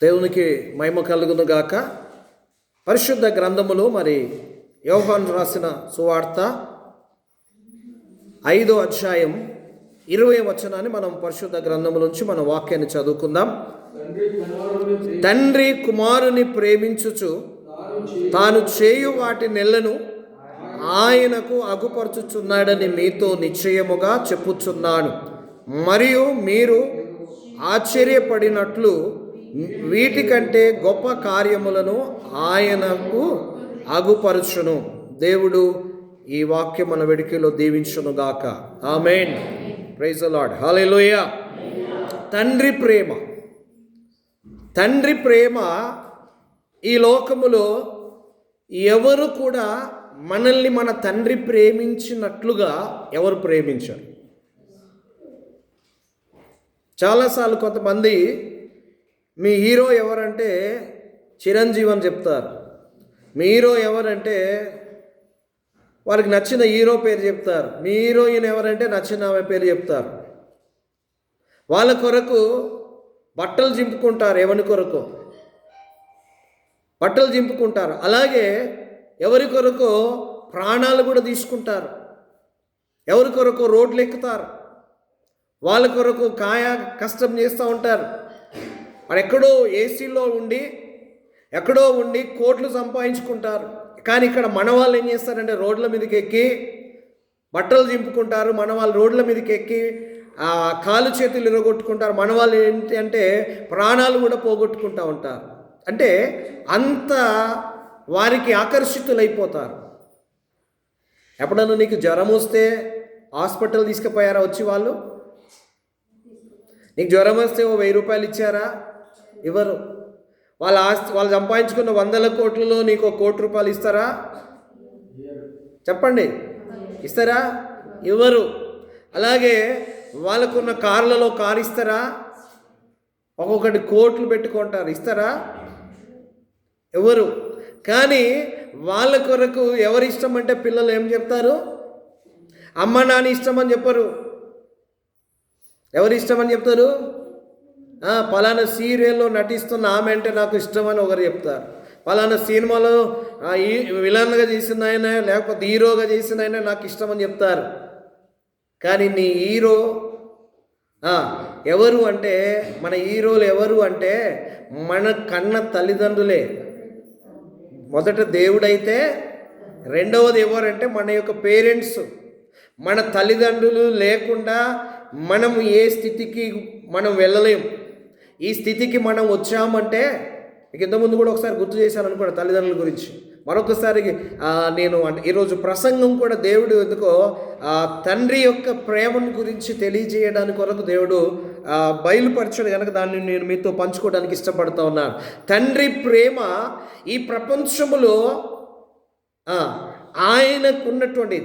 దేవునికి మహిమ కలుగును గాక. పరిశుద్ధ గ్రంథములు మరి యోహాను రాసిన సువార్త 5వ అధ్యాయం 20వ వచనాన్ని మనం పరిశుద్ధ గ్రంథము నుంచి మన వాక్యాన్ని చదువుకుందాం. తండ్రి కుమారుని ప్రేమించుచు తాను చేయు వాటి నెలను ఆయనకు అగుపరచుచున్నాడని మీతో నిశ్చయముగా చెప్పుచున్నాను. మరియు మీరు ఆశ్చర్యపడినట్లు వీటికంటే గొప్ప కార్యములను ఆయనకు అగుపరచును. దేవుడు ఈ వాక్యం మన వెడికిలో దీవించును గాక. ఆమేన్. Praise the Lord. హల్లెలూయా. తండ్రి ప్రేమ ఈ లోకములో ఎవరు కూడా మనల్ని మన తండ్రి ప్రేమించినట్లుగా ఎవరు ప్రేమించారు. చాలాసార్లు కొంతమంది మీ హీరో ఎవరంటే చిరంజీవి అని చెప్తారు. మీ హీరో ఎవరంటే వారికి నచ్చిన హీరో పేరు చెప్తారు. మీ హీరోయిన్ ఎవరంటే నచ్చిన ఆమె పేరు చెప్తారు. వాళ్ళ కొరకు బట్టలు చింపుకుంటారు. ఎవరి కొరకు బట్టలు చింపుకుంటారు. అలాగే ఎవరి కొరకు ప్రాణాలు కూడా తీసుకుంటారు. ఎవరి కొరకు రోడ్లు ఎక్కుతారు. వాళ్ళ కొరకు కష్టం చేస్తూ ఉంటారు. వాడు ఎక్కడో ఏసీలో ఉండి కోట్లు సంపాదించుకుంటారు. కానీ ఇక్కడ మన వాళ్ళు ఏం చేస్తారంటే రోడ్ల మీదకి ఎక్కి బట్టలు చింపుకుంటారు. మన వాళ్ళు రోడ్ల మీదకి ఎక్కి కాలు చేతులు ఇరగొట్టుకుంటారు. మన వాళ్ళు ఏంటి అంటే ప్రాణాలు కూడా పోగొట్టుకుంటూ ఉంటారు. అంటే అంత వారికి ఆకర్షితులైపోతారు. ఎప్పుడన్నా నీకు జ్వరం వస్తే హాస్పిటల్ తీసుకుపోయారా వచ్చి వాళ్ళు? నీకు జ్వరం వస్తే ఓ 1000 రూపాయలు ఇచ్చారా? ఇవ్వరు. వాళ్ళు సంపాదించుకున్న 100 కోట్లలో నీకు 1 కోటి రూపాయలు ఇస్తారా? చెప్పండి, ఇస్తారా? ఇవ్వరు. అలాగే వాళ్ళకున్న కార్లలో కారు ఇస్తారా? ఒక్కొక్కటి కోట్లు పెట్టుకుంటారు. ఇస్తారా? ఇవ్వరు. కానీ వాళ్ళ కొరకు ఎవరి ఇష్టం అంటే పిల్లలు ఏం చెప్తారు? అమ్మ నాన్న ఇష్టం అని చెప్పరు. ఎవరు ఇష్టం అని చెప్తారు? పలానా సీరియల్లో నటిస్తున్న ఆమె అంటే నాకు ఇష్టం అని ఒకరు చెప్తారు. పలానా సినిమాలో విలన్గా చేసిన ఆయన లేకపోతే హీరోగా చేసిన ఆయన నాకు ఇష్టం అని చెప్తారు. కానీ నీ హీరో ఎవరు అంటే, మన హీరోలు ఎవరు అంటే మన కన్న తల్లిదండ్రులే. మొదట దేవుడైతే రెండవది ఎవరంటే మన యొక్క పేరెంట్స్. మన తల్లిదండ్రులు లేకుండా మనం ఏ స్థితికి మనం వెళ్ళలేము. ఈ స్థితికి మనం వచ్చామంటే మీకు ఇంతకుముందు కూడా ఒకసారి గుర్తు చేశాను అనుకోండి తల్లిదండ్రుల గురించి. మరొకసారి నేను అంటే ఈరోజు ప్రసంగం కూడా దేవుడు ఎందుకో తండ్రి యొక్క ప్రేమను గురించి తెలియజేయడానికి కొరకు దేవుడు బయలుపరచాడు కనుక దాన్ని నేను మీతో పంచుకోవడానికి ఇష్టపడుతూ ఉన్నాను. తండ్రి ప్రేమ ఈ ప్రపంచములో ఆయనకున్నటువంటి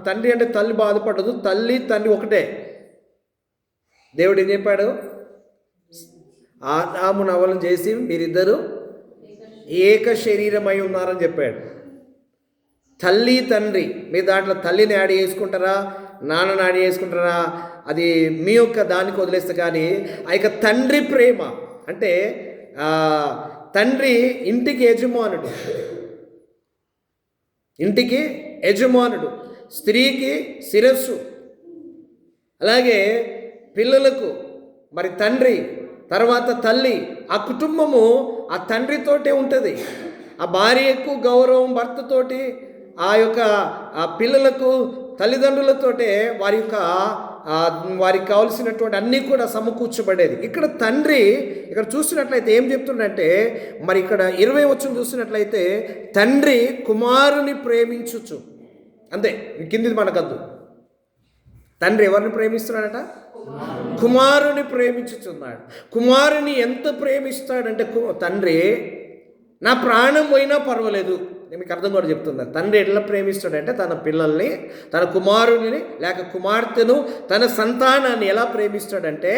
తండ్రి అంటే తల్లి బాధపడదు. తల్లి తండ్రి ఒకటే. దేవుడు ఏం చెప్పాడు? ఆదామును హవ్వలను చేసి మీరిద్దరూ ఏక శరీరమై ఉన్నారని చెప్పాడు. తల్లి తండ్రి, మీ దాంట్లో తల్లిని యాడ్ చేసుకుంటారా, నాన్నని యాడ్ చేసుకుంటారా, అది మీ యొక్క దానికి వదిలేస్తే. కానీ ఆ యొక్క తండ్రి ప్రేమ అంటే తండ్రి ఇంటికి యజమానుడు, స్త్రీకి శిరస్సు. అలాగే పిల్లలకు మరి తండ్రి, తర్వాత తల్లి. ఆ కుటుంబము ఆ తండ్రితోటే ఉంటుంది. ఆ భార్యకు గౌరవం భర్తతోటి, ఆ యొక్క ఆ పిల్లలకు తల్లిదండ్రులతోటే వారికి కావలసినటువంటి అన్నీ కూడా సమకూర్చబడేది. ఇక్కడ తండ్రి ఇక్కడ చూసినట్లయితే ఏం చెప్తుండంటే, మరి ఇక్కడ 20 వచనం చూసినట్లయితే తండ్రి కుమారుని ప్రేమించుచు, అంతే, కిందిది మనకద్దు. తండ్రి ఎవరిని ప్రేమిస్తున్నాడట? కుమారుని ప్రేమించుచున్నాడు. కుమారుని ఎంత ప్రేమిస్తాడంటే తండ్రి నా ప్రాణం పోయినా పర్వాలేదు. నేను మీకు అర్థం కూడా చెప్తున్నా. తండ్రి ఎట్లా ప్రేమిస్తాడంటే తన పిల్లల్ని, తన కుమారుని లేక కుమార్తెను, తన సంతానాన్ని ఎలా ప్రేమిస్తాడంటే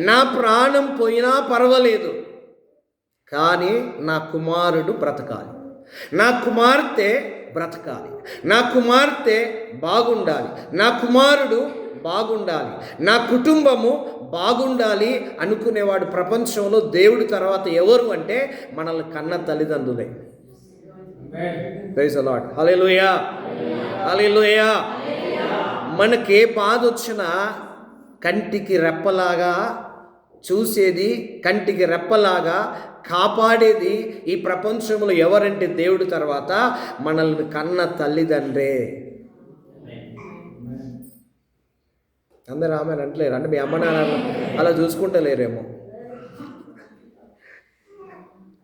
నా ప్రాణం పోయినా పర్వాలేదు, కానీ నా కుమారుడు బ్రతకాలి, నా కుమార్తె బ్రతకాలి, నా కుమార్తె బాగుండాలి, నా కుమారుడు బాగుండాలి, నా కుటుంబము బాగుండాలి అనుకునేవాడు ప్రపంచంలో దేవుడి తర్వాత ఎవరు అంటే మనల్ని కన్న తల్లిదండ్రులే. Praise the Lord. హల్లెలూయా, హల్లెలూయా. మనకే బాధ వచ్చినా కంటికి రెప్పలాగా చూసేది, కంటికి రెప్పలాగా కాపాడేది ఈ ప్రపంచంలో ఎవరంటే దేవుడి తర్వాత మనల్ని కన్న తల్లిదండ్రే. అందరూ ఆమె అంటలేరు అంటే మీ అమ్మ నాన్న అలా చూసుకుంటలేరేమో.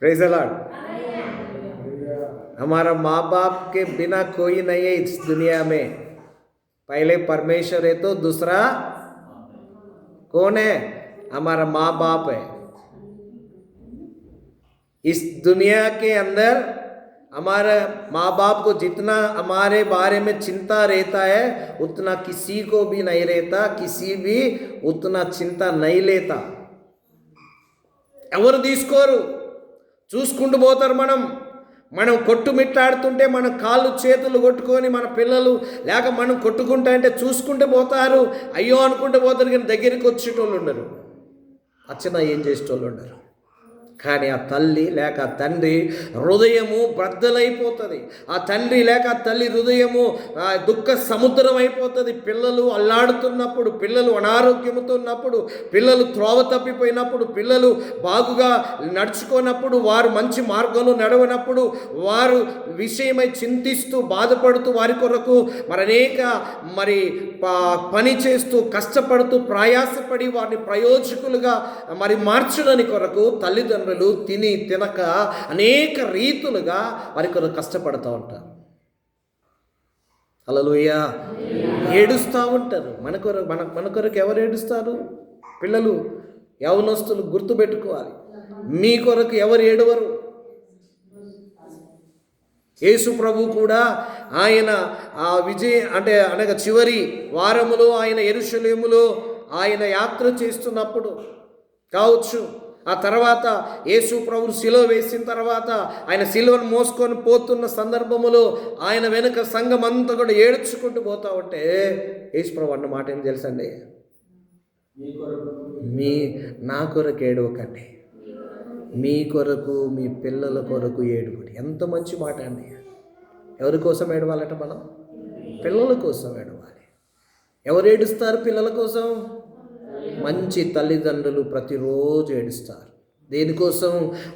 Praise the lord. हमारा माँ बाप के बिना कोई नहीं है इस दुनिया में. पहले परमेश्वर है तो दूसरा कौन है? हमारा माँ बाप है. इस दुनिया के अंदर हमारे माँ बाप को जितना हमारे बारे में चिंता रहता है उतना किसी को भी नहीं रहता, किसी भी उतना चिंता नहीं लेता. ఎవరు తీసుకోరు, చూసుకుంటూ పోతారు. మనం కొట్టుమిట్టాడుతుంటే మన కాళ్ళు చేతులు కొట్టుకొని మన పిల్లలు లేక మనం కొట్టుకుంటా అంటే చూసుకుంటూ పోతారు, అయ్యో అనుకుంటూ పోతారు. కానీ దగ్గరికి వచ్చేటోళ్ళు ఉండరు, అచ్చనా ఏం చేసేటోళ్ళు ఉండరు. కానీ ఆ తల్లి లేక ఆ తండ్రి హృదయము బద్దలైపోతుంది. ఆ తండ్రి లేక ఆ తల్లి హృదయము దుఃఖ సముద్రం అయిపోతుంది. పిల్లలు అల్లాడుతున్నప్పుడు, పిల్లలు అనారోగ్యంతో ఉన్నప్పుడు, పిల్లలు త్రోవ తప్పిపోయినప్పుడు, పిల్లలు బాగుగా నడుచుకున్నప్పుడు, వారు మంచి మార్గంలో నడవనప్పుడు, వారు విషయమై చింతిస్తూ బాధపడుతూ వారి కొరకు అనేక పని చేస్తూ కష్టపడుతూ ప్రయాసపడి వారిని ప్రయోజకులుగా మార్చడానికి కొరకు తల్లిదండ్రులు తిని తినక అనేక రీతులుగా వారి కొరకు కష్టపడుతూ ఉంటారు. హల్లెలూయా. ఏడుస్తూ ఉంటారు. మన కొరకు ఎవరు ఏడుస్తారు? పిల్లలు, యవనస్తులు గుర్తుపెట్టుకోవాలి, మీ కొరకు ఎవరు ఏడవరు? యేసు ప్రభు కూడా ఆయన అనగా చివరి వారములో ఆయన యెరూషలేములో ఆయన యాత్ర చేస్తున్నప్పుడు కావచ్చు, ఆ తర్వాత యేసు ప్రభు సిలువ వేసిన తర్వాత ఆయన సిలువను మోసుకొని పోతున్న సందర్భములో ఆయన వెనుక సంఘం అంతా కూడా ఏడ్చుకుంటూ పోతా ఉంటే యేసు ప్రభు అన్న మాట ఏం తెలుసండి? నా కొరకు ఏడవకండి, మీ కొరకు మీ పిల్లల కొరకు ఏడుగుడి. ఎంత మంచి మాట అండి. ఎవరి కోసం ఏడవాలట? మనం పిల్లల కోసం ఏడవాలి. ఎవరు ఏడుస్తారు పిల్లల కోసం? మంచి తల్లిదండ్రులు ప్రతిరోజు ఏడుస్తారు. దేనికోసం?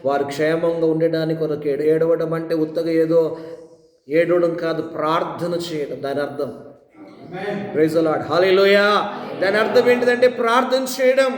వారు క్షేమంగా ఉండడానికి కొరకు. ఏడవడం అంటే ఉత్తగా ఏదో ఏడవడం కాదు, ప్రార్థన చేయడం దాని అర్థం. Praise the Lord. హల్లెలూయా. దాని అర్థం ఏంటిదంటే ప్రార్థన చేయడం.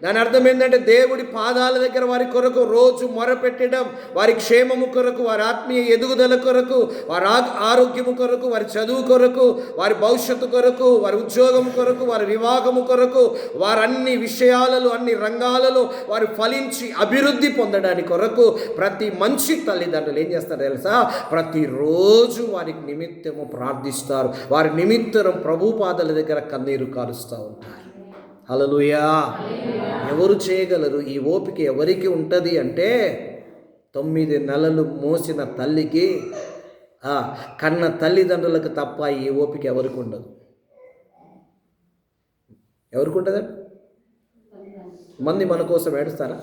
దాని అర్థం ఏంటంటే దేవుడి పాదాల దగ్గర వారి కొరకు రోజు మొరపెట్టడం, వారి క్షేమము కొరకు, వారి ఆత్మీయ ఎదుగుదల కొరకు, వారి ఆరోగ్యము కొరకు, వారి చదువు కొరకు, వారి భవిష్యత్తు కొరకు, వారి ఉద్యోగం కొరకు, వారి వివాహము కొరకు, వారు అన్ని విషయాలలో అన్ని రంగాలలో వారు ఫలించి అభివృద్ధి పొందడానికి కొరకు ప్రతి మంచి తల్లిదండ్రులు ఏం చేస్తారు తెలుసా? ప్రతిరోజు వారికి నిమిత్తము ప్రార్థిస్తారు. వారి నిమిత్తం ప్రభు పాదాల దగ్గర కన్నీరు కారుస్తూ ఉంటారు. హల్లెలూయా. ఎవరు చేయగలరు? ఈ ఓపిక ఎవరికి ఉంటుంది అంటే 9 నెలలు మోసిన తల్లికి, కన్న తల్లిదండ్రులకు తప్ప ఈ ఓపిక ఎవరికి ఉండదు. ఎవరికి ఉంటుందండి? మంది మన కోసం ఏడుస్తారా?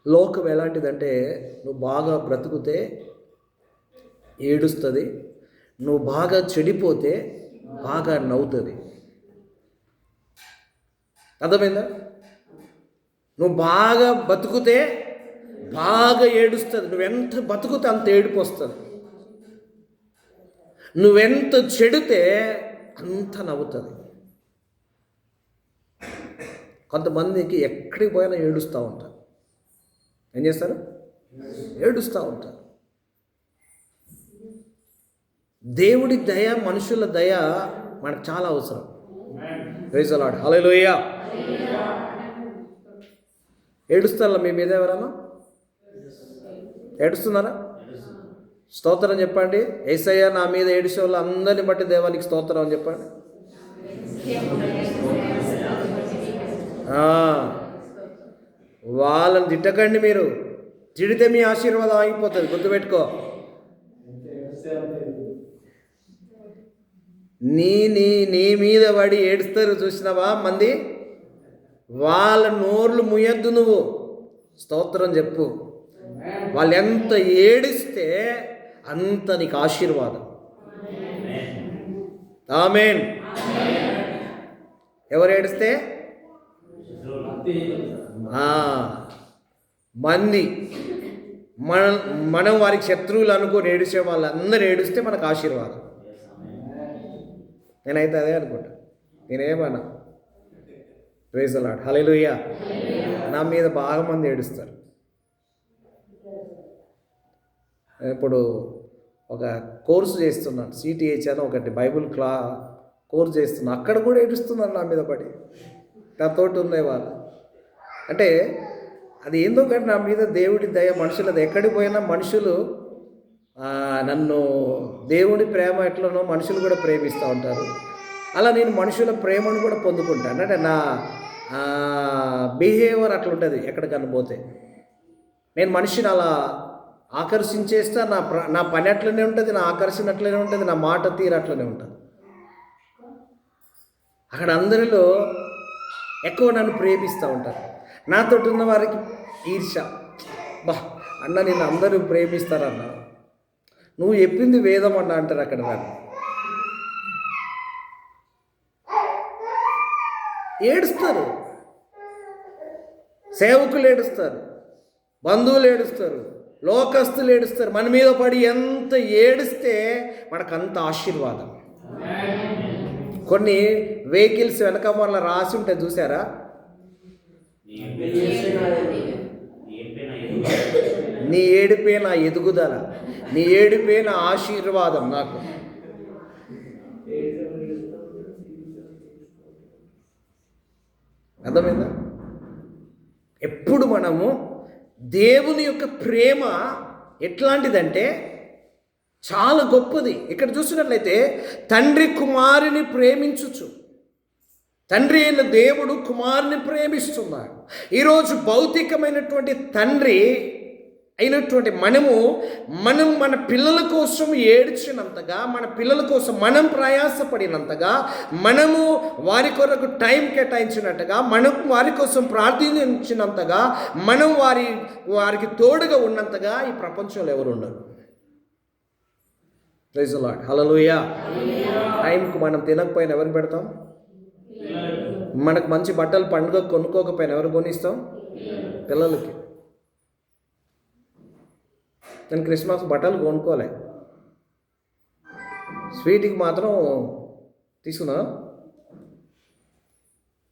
లోకం ఎలాంటిదంటే నువ్వు బాగా బ్రతుకుతే ఏడుస్తుంది, నువ్వు బాగా చెడిపోతే బాగా నవ్వుతుంది. అర్థమైందా? నువ్వు బాగా బతుకుతే బాగా ఏడుస్తుంది, నువ్వెంత బతుకుతే అంత ఏడుపు వస్తుంది. నువ్వెంత చెడితే అంత నవ్వుతుంది. కొంతమందికి ఎక్కడికి పోయినా ఏడుస్తూ ఉంటారు. ఏం చేస్తారు? ఏడుస్తూ ఉంటారు. దేవుడి దయ, మనుషుల దయ మనకు చాలా అవసరం. Praise the Lord. హల్లెలూయా. ఏడుస్తారా? మీ మీద ఎవరన్నా ఏడుస్తున్నారా? స్తోత్రం చెప్పండి. యేసయ్య నా మీద ఏడిసే వాళ్ళు అందరిని బట్టి దేవానికి స్తోత్రం అని చెప్పండి. వాళ్ళని తిట్టకండి. మీరు తిడితే మీ ఆశీర్వాదం ఆగిపోతుంది, గుర్తుపెట్టుకో. నీ మీద పడి ఏడుస్తారు చూసినావా మంది, వాళ్ళ నోర్లు ముయ్యద్దు నువ్వు, స్తోత్రం చెప్పు. వాళ్ళు ఎంత ఏడిస్తే అంత నీకు ఆశీర్వాదం. ఆమేన్. ఎవరు ఏడిస్తే? మంది మనం వారికి శత్రువులు అనుకొని ఏడిచే వాళ్ళందరూ ఏడిస్తే మనకు ఆశీర్వాదం. నేనైతే అదే అనుకుంటా. నేనేమన్నా ప్రైజ్ ది లార్డ్, హల్లెలూయా. నా మీద బాగా మంది ఏడుస్తారు. ఇప్పుడు ఒక కోర్సు చేస్తున్నాను, CTH అని ఒకటి బైబుల్ కోర్స్ చేస్తున్నాను. అక్కడ కూడా ఏడుస్తున్నారు నా మీద పడి, నాతోటి ఉండేవాళ్ళు. అంటే అది ఏందో కానీ నా మీద దేవుడి దయ, మనుషులది. ఎక్కడికి పోయినా మనుషులు నన్ను, దేవుడి ప్రేమ ఎట్లనో మనుషులు కూడా ప్రేమిస్తూ ఉంటారు. అలా నేను మనుషుల ప్రేమను కూడా పొందుకుంటాను. అంటే నా బిహేవియర్ అట్లా ఉంటుంది. ఎక్కడికన్నా పోతే నేను మనిషిని అలా ఆకర్షించేస్తా. నా పని అట్లనే ఉంటుంది, నా ఆకర్షణ అట్లనే ఉంటుంది, నా మాట తీరు అట్లనే ఉంటుంది. అక్కడ అందరిలో ఎక్కువ నన్ను ప్రేమిస్తూ ఉంటారు. నాతో ఉన్న వారికి ఈర్ష, అన్న నిన్ను అందరూ ప్రేమిస్తారన్న, నువ్వు చెప్పింది వేదం అన్న అంటారు. అక్కడ నన్ను ఏడుస్తారు, సేవకులు ఏడుస్తారు, బంధువులు ఏడుస్తారు, లోకస్తులు ఏడుస్తారు. మన మీద పడి ఎంత ఏడిస్తే మనకంత ఆశీర్వాదం. కొన్ని వెహికల్స్ వెనక వల్ల రాసి ఉంటే చూసారా, నీ ఏడుపే నా ఎదుగుదల, నీ ఏడుపే నా ఆశీర్వాదం. నాకు అర్థమైందా? ఎప్పుడు మనము దేవుని యొక్క ప్రేమ ఎట్లాంటిదంటే చాలా గొప్పది. ఇక్కడ చూసినట్లయితే తండ్రి కుమారుని ప్రేమించుచు, తండ్రి అయిన దేవుడు కుమారుని ప్రేమిస్తున్నాడు. ఈరోజు భౌతికమైనటువంటి తండ్రి అయినటువంటి మనం మన పిల్లల కోసం ఏడ్చినంతగా, మన పిల్లల కోసం మనం ప్రయాసపడినంతగా, మనము వారి కొరకు టైం కేటాయించినట్టుగా, మనం వారి కోసం ప్రార్థించినంతగా, మనం వారికి తోడుగా ఉన్నంతగా ఈ ప్రపంచంలో ఎవరు ఉండరు. ప్రైజ్ ది లార్డ్, హల్లెలూయా. టైంకు మనం తినకపోయినా ఎవరిని పెడతాం? మనకు మంచి బట్టలు పండుగ కొనుక్కోకపోయినా ఎవరు కొనిస్తాం? పిల్లలకి. నేను క్రిస్మస్ బట్టలు కొనుక్కోలే, స్వీట్కి మాత్రం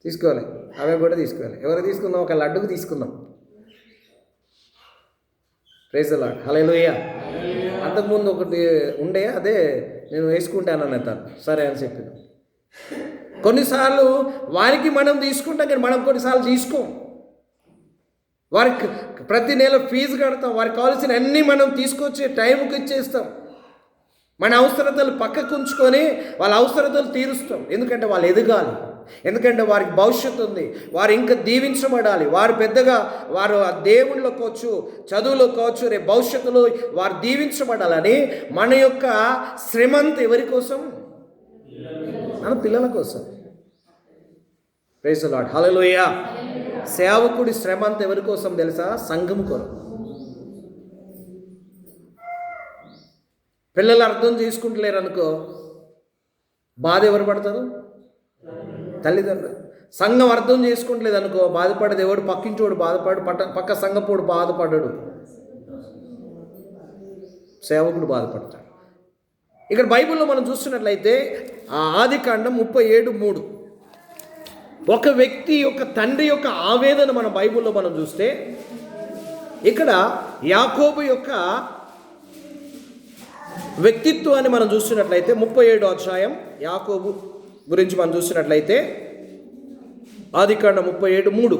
తీసుకోవాలి, అవి కూడా తీసుకోవాలి. ఎవరు తీసుకుందాం? ఒక లడ్డుకు తీసుకుందాం. ప్రైజ్ ది లార్డ్, హల్లెలూయా. అంతకుముందు ఒకటి ఉండే, అదే నేను వేసుకుంటానని తను సరే అని చెప్పింది. కొన్నిసార్లు వారికి మనం తీసుకుంటాం, కానీ మనం కొన్నిసార్లు తీసుకోం. వారికి ప్రతి నెల ఫీజు కడతాం, వారికి కావాల్సిన అన్నీ మనం తీసుకొచ్చి టైంకి ఇచ్చేస్తాం. మన అవసరతలు పక్కకు ఉంచుకొని వాళ్ళ అవసరతలు తీరుస్తాం. ఎందుకంటే వాళ్ళు ఎదగాలి, ఎందుకంటే వారికి భవిష్యత్తు ఉంది, వారు ఇంకా దీవించబడాలి, వారు పెద్దగా వారు దేవుళ్ళలో కావచ్చు, చదువులో కావచ్చు, రేపు భవిష్యత్తులో వారు దీవించబడాలని మన యొక్క శ్రమంత ఎవరి కోసం? మన పిల్లల కోసం. ప్రైజ్ ది లార్డ్, హల్లెలూయా. సేవకుడి శ్రమ అంతా ఎవరి కోసం తెలుసా? సంఘం కొరకు. పిల్లలు అర్థం చేసుకుంటలేరు అనుకో, బాధ ఎవరు పడతారు? తల్లిదండ్రులు. సంఘం అర్థం చేసుకుంటలేదు అనుకో, బాధపడేది ఎవడు? పక్కించోడు బాధపడు, పక్క సంఘపోడు బాధపడడు, సేవకుడు బాధపడతాడు. ఇక్కడ బైబిల్లో మనం చూస్తున్నట్లయితే ఆదికాండం 37:3 ఒక వ్యక్తి యొక్క తండ్రి యొక్క ఆవేదన మన బైబిల్లో మనం చూస్తే, ఇక్కడ యాకోబు యొక్క వ్యక్తిత్వాన్ని మనం చూస్తున్నట్లయితే 37వ అధ్యాయం యాకోబు గురించి మనం చూసినట్లయితే ఆదికాండం 37:3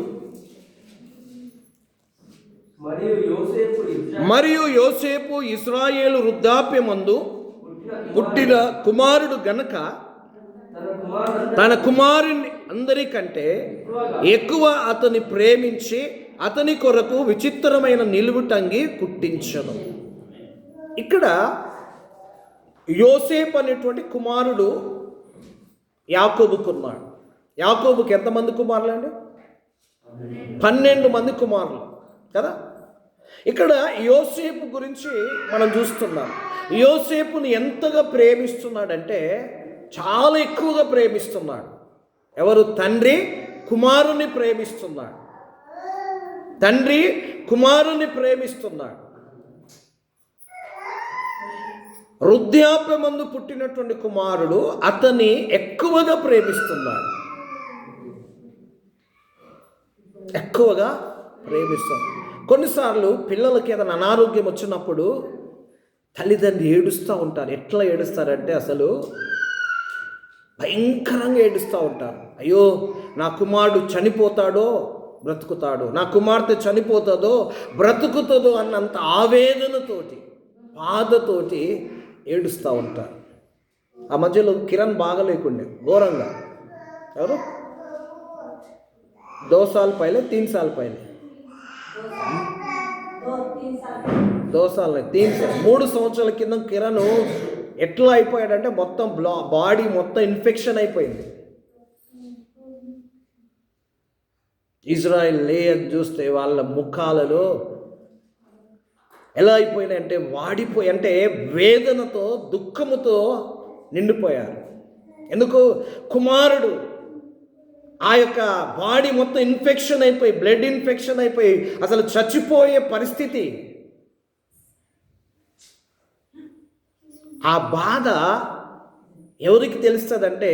మరియు యోసేపు ఇశ్రాయేలు వృద్ధాప్యమందు పుట్టిన కుమారుడు గనక తన కుమారుని అందరికంటే ఎక్కువ అతని ప్రేమించి అతని కొరకు విచిత్రమైన నిలువుటంగి కుట్టించను. ఇక్కడ యోసేపు అనేటువంటి కుమారుడు యాకోబుకున్నాడు. యాకోబుకి ఎంతమంది కుమారులు అండి? 12 మంది కుమారులు కదా. ఇక్కడ యోసేపు గురించి మనం చూస్తున్నాం. యోసేపుని ఎంతగా ప్రేమిస్తున్నాడంటే చాలా ఎక్కువగా ప్రేమిస్తున్నాడు. ఎవరు? తండ్రి కుమారుని ప్రేమిస్తున్నాడు. తండ్రి కుమారుని ప్రేమిస్తున్నాడు. వృద్ధాప్యమందు పుట్టినటువంటి కుమారుడు అతన్ని ఎక్కువగా ప్రేమిస్తున్నాడు. ఎక్కువగా ప్రేమిస్తాడు. కొన్నిసార్లు పిల్లలకి ఏదైనా అనారోగ్యం వచ్చినప్పుడు తల్లిదండ్రులు ఏడుస్తూ ఉంటారు. ఎట్లా ఏడుస్తారంటే అసలు భయంకరంగా ఏడుస్తూ ఉంటారు. అయ్యో, నా కుమారుడు చనిపోతాడో బ్రతుకుతాడో, నా కుమార్తె చనిపోతుందో బ్రతుకుతుందో అన్నంత ఆవేదనతోటి, బాధతోటి ఏడుస్తూ ఉంటారు. ఆ మధ్యలో కిరణ్ బాగలేకుండే ఘోరంగా. ఎవరు? 2 साल पहले 3 साल पहले 2 साल 3 साल 3 సంవత్సరాల కింద కిరణ్ ఎట్లా అయిపోయాడంటే మొత్తం బాడీ మొత్తం ఇన్ఫెక్షన్ అయిపోయింది. ఇజ్రాయెల్ లేయర్ చూస్తే వాళ్ళ ముఖాలలో ఎలా అయిపోయినాయంటే వాడిపోయి, అంటే వేదనతో దుఃఖముతో నిండిపోయారు. ఎందుకు? కుమారుడు ఆ యొక్క బాడీ మొత్తం ఇన్ఫెక్షన్ అయిపోయి, బ్లడ్ ఇన్ఫెక్షన్ అయిపోయి అసలు చచ్చిపోయే పరిస్థితి. ఆ బాధ ఎవరికి తెలుస్తుందంటే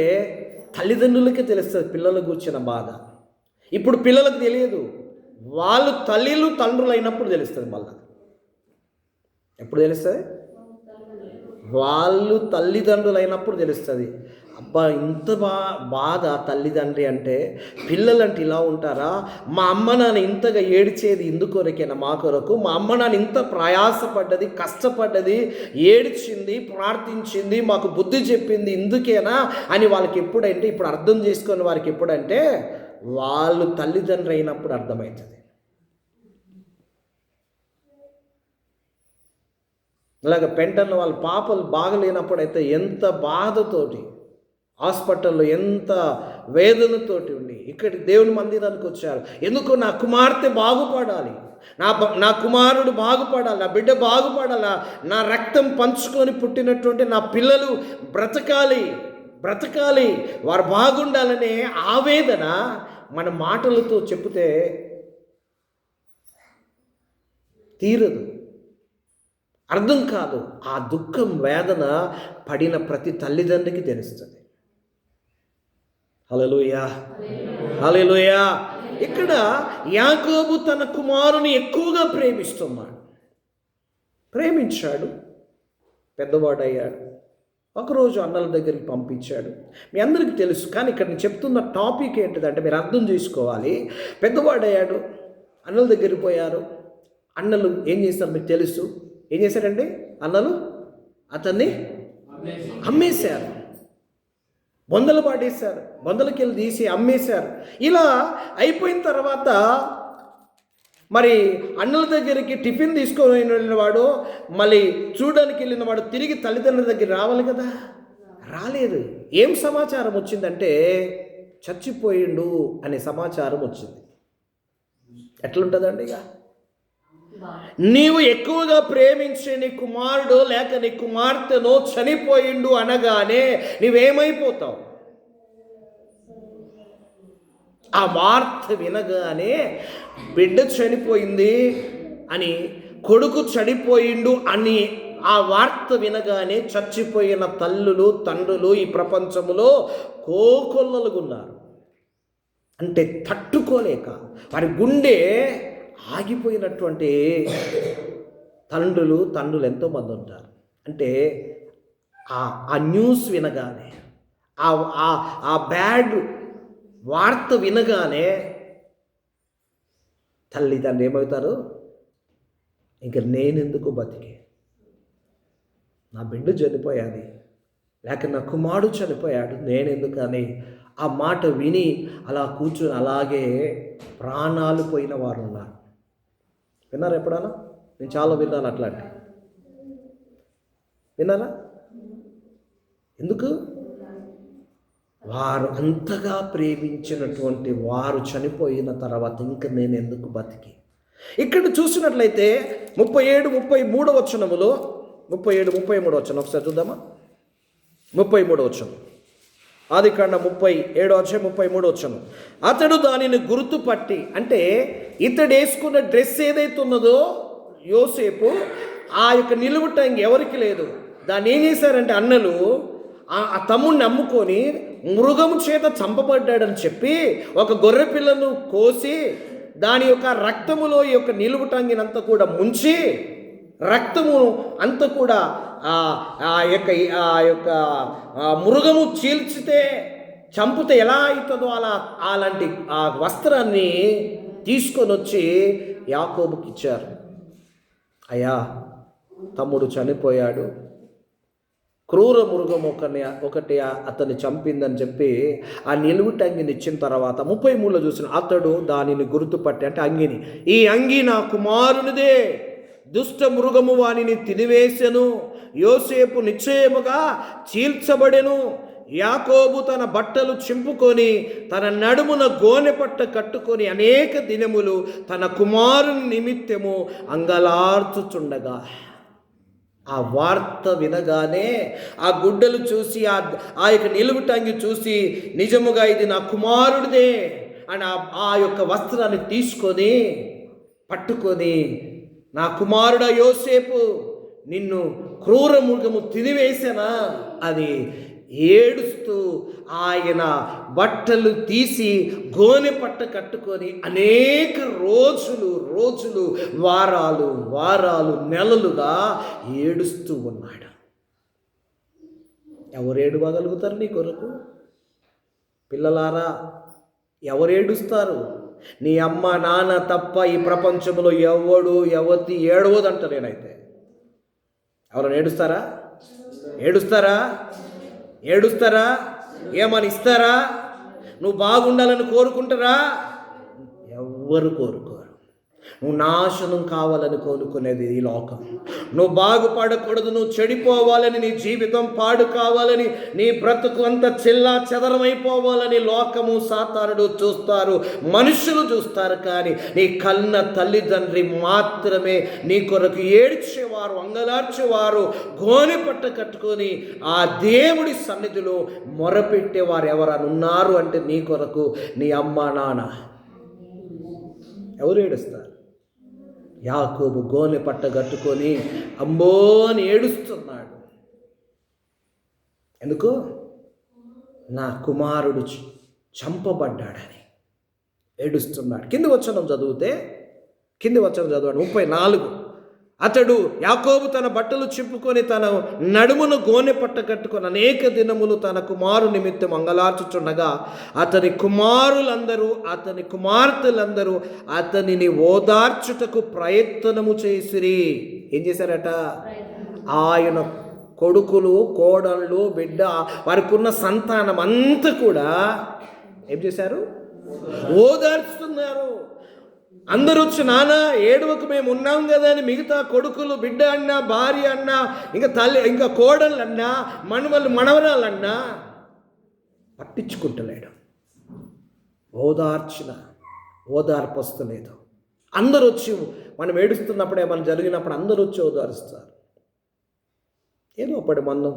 తల్లిదండ్రులకి తెలుస్తుంది, పిల్లలకు కూర్చున్న బాధ. ఇప్పుడు పిల్లలకు తెలియదు, వాళ్ళు తల్లిలు తండ్రులు అయినప్పుడు తెలుస్తుంది. మళ్ళా ఎప్పుడు తెలుస్తుంది? వాళ్ళు తల్లిదండ్రులు అయినప్పుడు తెలుస్తుంది. అబ్బా, ఇంత బాధ తల్లిదండ్రి అంటే, పిల్లలంటే ఇలా ఉంటారా? మా అమ్మ నాన్న ఇంతగా ఏడ్చేది ఇందుకొరకేనా? మా కొరకు మా అమ్మ నాన్న ఇంత ప్రయాసపడ్డది, కష్టపడ్డది, ఏడ్చింది, ప్రార్థించింది, మాకు బుద్ధి చెప్పింది ఇందుకేనా అని వాళ్ళకి ఎప్పుడంటే, ఇప్పుడు అర్థం చేసుకొని వారికి ఎప్పుడంటే వాళ్ళు తల్లిదండ్రి అయినప్పుడు అర్థమవుతుంది. ఇలాగ పెంటన్న వాళ్ళ పాపలు బాగలేనప్పుడు అయితే ఎంత బాధతోటి, హాస్పిటల్లో ఎంత వేదనతోటి ఉండి ఇక్కడికి దేవుని మందిరానికి వచ్చారు. ఎందుకు? నా కుమార్తె బాగుపడాలి, నా కుమారుడు బాగుపడాలి, నా బిడ్డ బాగుపడాలి, నా రక్తం పంచుకొని పుట్టినటువంటి నా పిల్లలు బ్రతకాలి, వారు బాగుండాలనే ఆవేదన మన మాటలతో చెప్తే తీరదు, అర్థం కాదు. ఆ దుఃఖం, వేదన పడిన ప్రతి తల్లిదండ్రికి తెలుస్తుంది. హల్లెలూయా, హల్లెలూయా. ఇక్కడ యాకోబు తన కుమారుని ఎక్కువగా ప్రేమించాడు, పెద్దవాడయ్యాడు. ఒకరోజు అన్నల దగ్గరికి పంపించాడు. మీ అందరికీ తెలుసు, కానీ ఇక్కడ నేను చెప్తున్న టాపిక్ ఏంటిదంటే మీరు అర్థం చేసుకోవాలి. పెద్దవాడయ్యాడు, అన్నల దగ్గరికి పోయారు. అన్నలు ఏం చేస్తారు మీకు తెలుసు. ఏం చేశారండి? అన్నలు అతన్ని అమ్మేశారు, బొందలు పాటేశారు, బొందలకి వెళ్ళి తీసి అమ్మేశారు. ఇలా అయిపోయిన తర్వాత మరి అన్నల దగ్గరికి టిఫిన్ తీసుకొని వెళ్ళిన వాడు, మళ్ళీ చూడడానికి వెళ్ళిన వాడు తిరిగి తల్లిదండ్రుల దగ్గర రావాలి కదా, రాలేదు. ఏం సమాచారం వచ్చిందంటే చచ్చిపోయిండు అనే సమాచారం వచ్చింది. ఎట్లుంటుందండి? ఇక నీవు ఎక్కువగా ప్రేమించే నీ కుమారుడు లేక నీ కుమార్తెను చనిపోయిండు అనగానే నీవేమైపోతావు? ఆ వార్త వినగానే బిడ్డ చనిపోయింది అని, కొడుకు చనిపోయిండు అని ఆ వార్త వినగానే చచ్చిపోయిన తల్లులు తండ్రులు ఈ ప్రపంచంలో కోకొల్లలుగున్నారు. అంటే తట్టుకోలేక వారి గుండె ఆగిపోయినటువంటి తండ్రులు ఎంతోమంది ఉంటారు. అంటే ఆ న్యూస్ వినగానే, ఆ బ్యాడ్ వార్త వినగానే తల్లిదండ్రులు ఏమవుతారు? ఇంక నేనెందుకు బతికే, నా బిడ్డ చనిపోయాది, లేక నా కుమారుడు చనిపోయాడు, నేనెందుకు అని ఆ మాట విని అలా కూర్చొని అలాగే ప్రాణాలు పోయిన వారు ఉన్నారు. విన్నారా ఎప్పుడన్నా? నేను చాలా విన్నాను అట్లాంటి. విన్నారా? ఎందుకు? వారు అంతగా ప్రేమించినటువంటి వారు చనిపోయిన తర్వాత ఇంక నేను ఎందుకు బతికి. ఇక్కడ చూసినట్లయితే 37-33 వచనములో 37-33 వచనం ఒకసారి చూద్దామా. 33 వచనం, ఆదికాండం 37:33 వచనం. అతడు దానిని గుర్తుపట్టి, అంటే ఇతడు వేసుకున్న డ్రెస్ ఏదైతే ఉన్నదో యోసేపు, ఆ యొక్క నిలువుటంగి ఎవరికి లేదు. దాన్ని ఏం చేశారంటే అన్నలు ఆ తమ్ముడిని అమ్ముకొని మృగము చేత చంపబడ్డాడని చెప్పి ఒక గొర్రె పిల్లను కోసి దాని యొక్క రక్తములో ఈ యొక్క నిలువుటంగినంతా కూడా ముంచి, రక్తము అంతా కూడా ఆ యొక్క మృగము చీల్చితే చంపితే ఎలా అవుతుందో అలాంటి ఆ వస్త్రాన్ని తీసుకొని వచ్చి యాకోబుకి ఇచ్చారు. అయ్యా, తమ్ముడు చనిపోయాడు, క్రూర మృగం ఒకటి అతన్ని చంపిందని చెప్పి ఆ నిలువుటంగిని ఇచ్చిన తర్వాత 33లో చూసిన అతడు దానిని గుర్తుపట్టి, అంటే అంగిని, ఈ అంగి నా కుమారునిదే, దుష్ట మృగము వానిని తినివేసెను, యోసేపు నిశ్చయముగా చీల్చబడెను. యాకోబు తన బట్టలు చింపుకొని తన నడుమున గోనె పట్ట కట్టుకొని అనేక దినములు తన కుమారుని నిమిత్తము అంగలార్చుచుండగా, ఆ వార్త వినగానే ఆ గుడ్డలు చూసి ఆ యొక్క నిలువుటంగి చూసి నిజముగా ఇది నా కుమారుడిదే అని ఆ యొక్క వస్త్రాన్ని తీసుకొని పట్టుకొని, నా కుమారుడా యోసేపు, నిన్ను క్రూర మృగము తినివేసెనా అని ఏడుస్తూ ఆయన బట్టలు తీసి గోనె పట్ట కట్టుకొని అనేక రోజులు వారాలు నెలలుగా ఏడుస్తూ ఉన్నాడు. ఎవరు ఏడవగలుగుతారు నీ కొరకు? పిల్లలారా, ఎవరు ఏడుస్తారు? నీ అమ్మ నాన్న తప్ప ఈ ప్రపంచంలో ఎవతి ఏడవదంట. నేనైతే ఎవరైనా ఏడుస్తారా? ఏమని ఇస్తారా? నువ్వు బాగుండాలని కోరుకుంటారా? ఎవ్వరు కోరుకోరు. నువ్వు నాశనం కావాలని కోరుకునేది ఈ లోకం. నువ్వు బాగుపడకూడదు, నువ్వు చెడిపోవాలని, నీ జీవితం పాడు కావాలని, నీ బ్రతుకు అంతా చెల్లా చెదరమైపోవాలని లోకము సాతానుడు చూస్తారు, మనుషులు చూస్తారు. కానీ నీ కన్న తల్లిదండ్రి మాత్రమే నీ కొరకు ఏడ్చేవారు, అంగలార్చేవారు, గోనె పట్ట కట్టుకొని ఆ దేవుడి సన్నిధిలో మొరపెట్టేవారు ఎవరైనా ఉన్నారు అంటే నీ కొరకు నీ అమ్మ నాన్న. ఎవరు ఏడుస్తారు? యాకోబు గోనె పట్ట కట్టుకొని అంబోని ఏడుస్తున్నాడు. ఎందుకు? నా కుమారుడు చంపబడ్డాడని ఏడుస్తున్నాడు. కింది వచనం చదివాడు 34. అతడు యాకోబు తన బట్టలు చింపుకొని తన నడుమును గోనె పట్ట కట్టుకొని అనేక దినములు తన కుమారు నిమిత్తం అంగలార్చుచుండగా అతని కుమారులందరూ అతని కుమార్తెలందరూ అతనిని ఓదార్చుటకు ప్రయత్నము చేసిరి. ఏం చేశారట? ఆయన కొడుకులు, కోడళ్ళు, బిడ్డ, వారికి ఉన్న సంతానం అంతా కూడా ఏం చేశారు? ఓదార్చుతున్నారు. అందరూ వచ్చి, నాన్న ఏడువకు, మేము ఉన్నాం కదా అని మిగతా కొడుకులు, బిడ్డ అన్నా, భార్య అన్నా, ఇంకా తల్లి, ఇంకా కోడళ్ళు అన్నా, మనవరాలన్నా పట్టించుకుంటలేడు. ఓదార్పు వస్తలేదు. అందరూ వచ్చి మనం ఏడుస్తున్నప్పుడు, ఏమైనా జరిగినప్పుడు అందరూ వచ్చి ఓదారుస్తారు. ఏదో ఒకటి మనం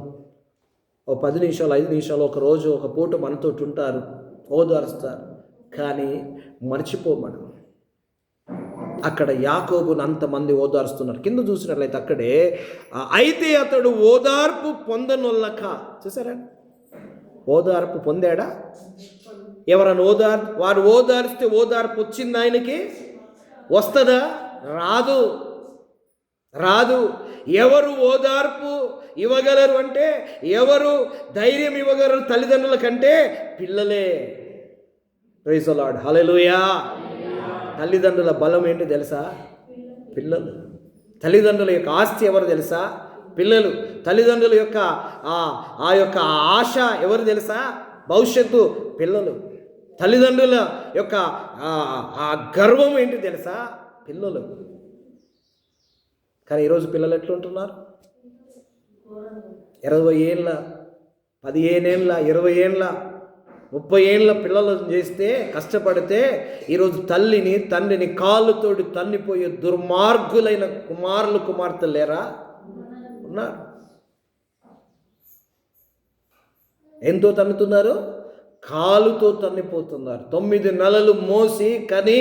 10 నిమిషాలు 5 నిమిషాలు ఒక రోజు ఒక పూట మనతో ఉంటారు, ఓదారుస్తారు. కానీ మర్చిపోమను. అక్కడ యాకోబును అంతమంది ఓదారుస్తున్నారు. కింద చూసినట్లయితే అక్కడే అయితే అతడు ఓదార్పు పొందనొల్లక. చూసారా? ఓదార్పు పొందాడా? ఎవరన్నా వారు ఓదారిస్తే ఓదార్పు వచ్చింది ఆయనకి? వస్తుందా? రాదు. ఎవరు ఓదార్పు ఇవ్వగలరు అంటే, ఎవరు ధైర్యం ఇవ్వగలరు తల్లిదండ్రుల కంటే? పిల్లలే. ప్రైజ్ ది లార్డ్, హల్లెలూయా. తల్లిదండ్రుల బలం ఏంటి తెలుసా? పిల్లలు. తల్లిదండ్రుల యొక్క ఆస్తి ఎవరు తెలుసా? పిల్లలు. తల్లిదండ్రుల యొక్క ఆ యొక్క ఆశ ఎవరు తెలుసా? భవిష్యత్తు పిల్లలు. తల్లిదండ్రుల యొక్క ఆ గర్వం ఏంటి తెలుసా? పిల్లలు. కానీ ఈరోజు పిల్లలు ఎట్లుంటున్నారు? 20 ఏళ్ళ, 15 ఏళ్ళ, 20 ఏళ్ళ 30 ఏళ్ళ పిల్లలను చేస్తే కష్టపడితే ఈరోజు తల్లిని తండ్రిని కాళ్ళతోటి తన్నిపోయే దుర్మార్గులైన కుమారులు కుమార్తెలు లేరా? ఉన్నారు. ఎంతో తన్నుతున్నారు? కాలుతో తన్నిపోతున్నారు. 9 నెలలు మోసి కని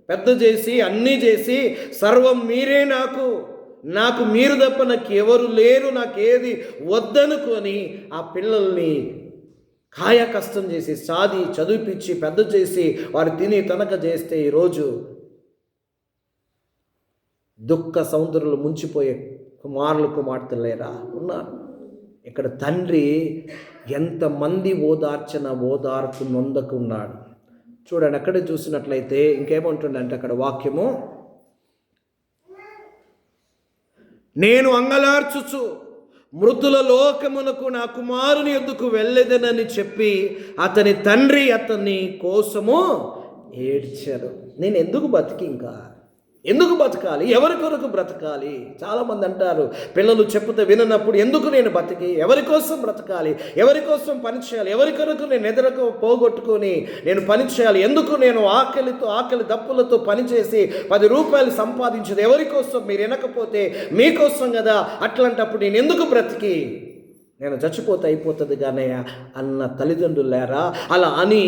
పెద్ద చేసి అన్నీ చేసి సర్వం మీరే, నాకు మీరు తప్ప నాకు ఎవరు లేరు, నాకేది వద్దనుకొని ఆ పిల్లల్ని కాయ కష్టం చేసి చదివిపించి పెద్ద చేసి వారు తిని తనక చేస్తే ఈరోజు దుఃఖ సముద్రంలో ముంచిపోయే కుమారులు కుమార్తెలు లేరా? ఉన్నారు. ఇక్కడ తండ్రి ఎంతమంది ఓదార్పు నొందకున్నాడు చూడండి. అక్కడే చూసినట్లయితే ఇంకేమంటుండంటే అక్కడ వాక్యము, నేను అంగలార్చుచు మృతుల లోకమునకు నా కుమారుని యొద్దకు వెళ్ళేదనని చెప్పి అతని తండ్రి అతని కోసము ఏడ్చారు. నేను ఎందుకు బతకాలి? ఎవరి కొరకు బ్రతకాలి? చాలామంది అంటారు, పిల్లలు చెప్తే విననప్పుడు ఎందుకు నేను బతికి, ఎవరి కోసం బ్రతకాలి, ఎవరి కోసం పని చేయాలి, ఎవరి కొరకు నేను ఎదురకు పోగొట్టుకొని నేను పని చేయాలి, ఎందుకు నేను ఆకలి దప్పులతో పనిచేసి 10 రూపాయలు సంపాదించేది ఎవరి కోసం? మీరు వినకపోతే మీకోసం కదా. అట్లాంటప్పుడు నేను ఎందుకు బ్రతికి, నేను చచ్చిపోతే అయిపోతుంది కానీ అన్న తల్లిదండ్రులు లేరా? అలా అని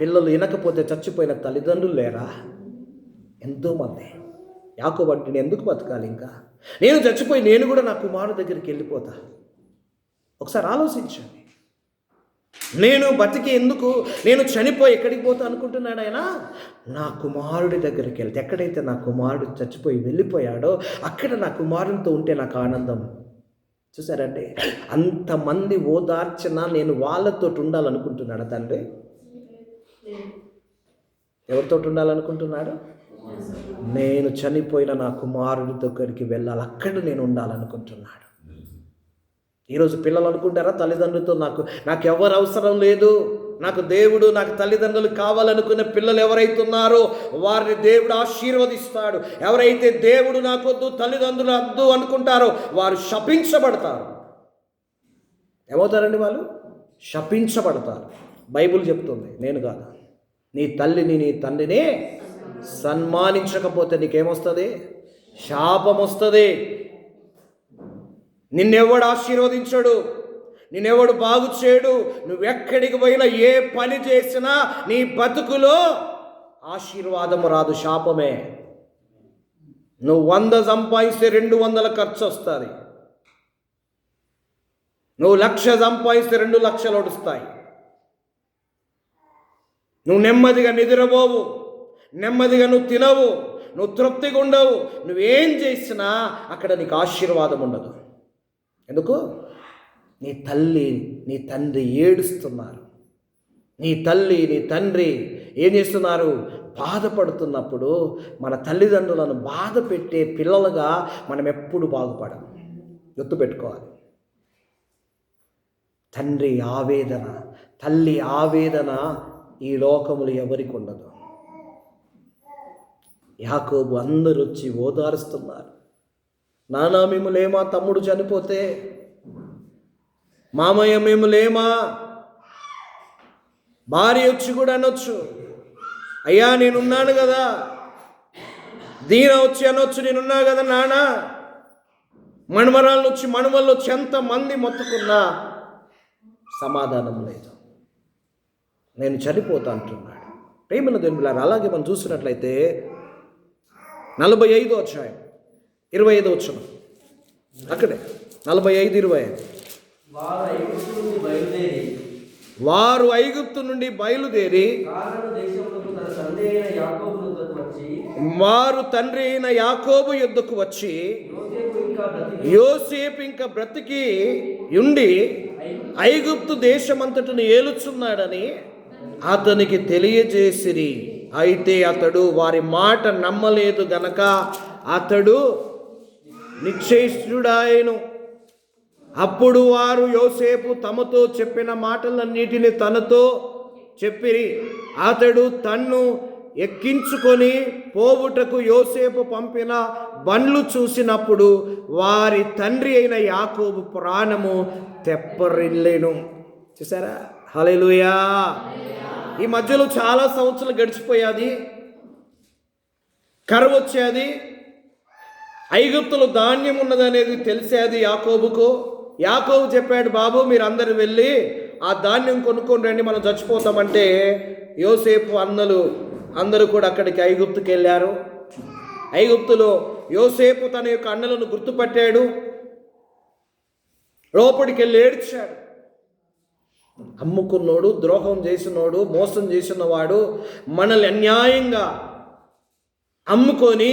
పిల్లలు వినకపోతే చచ్చిపోయిన తల్లిదండ్రులు లేరా? ఎంతోమంది. యాకోబు అంటే నేను ఎందుకు బతకాలి, ఇంకా నేను చచ్చిపోయి నేను కూడా నా కుమారుడి దగ్గరికి వెళ్ళిపోతా. ఒకసారి ఆలోచించండి. నేను బతికి ఎందుకు, నేను చనిపోయి ఎక్కడికి పోతా అనుకుంటున్నాడు ఆయన? నా కుమారుడి దగ్గరికి వెళ్తే, ఎక్కడైతే నా కుమారుడు చచ్చిపోయి వెళ్ళిపోయాడో అక్కడ నా కుమారునితో ఉంటే నాకు ఆనందం. చూసారండి, అంతమంది ఓదార్చన నేను వాళ్ళతో ఉండాలనుకుంటున్నాడు తండ్రి. ఎవరితో ఉండాలనుకుంటున్నాడు? నేను చనిపోయిన నా కుమారుడి దగ్గరికి వెళ్ళాలి, అక్కడ నేను ఉండాలనుకుంటున్నాడు. ఈరోజు పిల్లలు అనుకుంటారా తల్లిదండ్రులతో నాకు ఎవరు అవసరం లేదు, నాకు దేవుడు నాకు తల్లిదండ్రులు కావాలనుకునే పిల్లలు ఎవరైతే ఉన్నారో వారిని దేవుడు ఆశీర్వదిస్తాడు. ఎవరైతే దేవుడు నాకొద్దు తల్లిదండ్రులు వద్దు అనుకుంటారో వారు శపించబడతారు. ఏమవుతారండి? వాళ్ళు శపించబడతారు. బైబిల్ చెప్తుంది, నేను కాదు. నీ తల్లిని నీ తండ్రిని సన్మానించకపోతే నీకేమొస్తుంది? శాపం వస్తుంది. నిన్నెవడు ఆశీర్వదించడు, నిన్నెవడు బాగు చేయడు. నువ్వెక్కడికి పోయినా ఏ పని చేసినా నీ బతుకులో ఆశీర్వాదము రాదు, శాపమే. నువ్వు 100 సంపాదిస్తే 200 ఖర్చు వస్తుంది. నువ్వు 1,00,000 సంపాదిస్తే 2 లక్షలు ఒడుస్తాయి. నువ్వు నెమ్మదిగా నిద్రపోవు, నెమ్మదిగా నువ్వు తినవు, నువ్వు తృప్తిగా ఉండవు. నువ్వేం చేసినా అక్కడ నీకు ఆశీర్వాదం ఉండదు. ఎందుకు? నీ తల్లి నీ తండ్రి ఏడుస్తున్నారు. నీ తల్లి నీ తండ్రి ఏం చేస్తున్నారు? బాధపడుతున్నప్పుడు మన తల్లిదండ్రులను బాధ పెట్టే పిల్లలుగా మనం ఎప్పుడు బాగుపడం. గుర్తుపెట్టుకోవాలి. తండ్రి ఆవేదన, తల్లి ఆవేదన ఈ లోకములు ఎవరికి ఉండదు. యాకోబు అందరూ వచ్చి ఓదారుస్తున్నారు. నానా మేము లేమా, తమ్ముడు చనిపోతే? మామయ్య మేము లేమా? భార్య వచ్చి కూడా అనొచ్చు, అయ్యా నేనున్నాను కదా. దీన వచ్చి అనొచ్చు, నేనున్నా కదా నాన్న. మణమరాళ్ళు వచ్చి మణమల్లో వచ్చి ఎంతమంది మొత్తుకున్నా సమాధానం లేదు. నేను చనిపోతా అంటున్నాడు. ప్రేమల దేవులారా, అలాగే మనం చూసినట్లయితే 45వ అధ్యాయం 25వ వచనం, అక్కడే 45:25, వారు ఐగుప్తు నుండి బయలుదేరి వారు తండ్రి అయిన యాకోబు యొద్దకు వచ్చి యోసేపు ఇంకా బ్రతికి ఉండి ఐగుప్తు దేశమంతటిని ఏలుచున్నాడని అతనికి తెలియజేసిరి. అయితే అతడు వారి మాట నమ్మలేదు గనక అతడు నిశ్చేష్టుడాయెను. అప్పుడు వారు యోసేపు తమతో చెప్పిన మాటలన్నిటిని తనతో చెప్పిరి. అతడు తన్ను ఎక్కించుకొని పోవుటకు యోసేపు పంపిన బండ్లు చూసినప్పుడు వారి తండ్రి అయిన యాకోబు ప్రాణము తెప్పరిల్లెను. చూసారా? హల్లెలూయా. ఈ మధ్యలో చాలా సంవత్సరాలు గడిచిపోయాది, కరువు వచ్చేది, ఐగుప్తులో ధాన్యం ఉన్నదనేది తెలిసేది యాకోబుకు. యాకోబు చెప్పాడు, బాబు మీరు అందరు వెళ్ళి ఆ ధాన్యం కొనుక్కొని రండి, మనం చచ్చిపోతామంటే యోసేపు అన్నలు అందరూ కూడా అక్కడికి ఐగుప్తుకి వెళ్ళారు. ఐగుప్తులో యోసేపు తన యొక్క అన్నలను గుర్తుపట్టాడు, లోపలికి వెళ్ళి ఏడ్చాడు. అమ్ముకున్నోడు, ద్రోహం చేసినోడు, మోసం చేసినవాడు, మనల్ని అన్యాయంగా అమ్ముకొని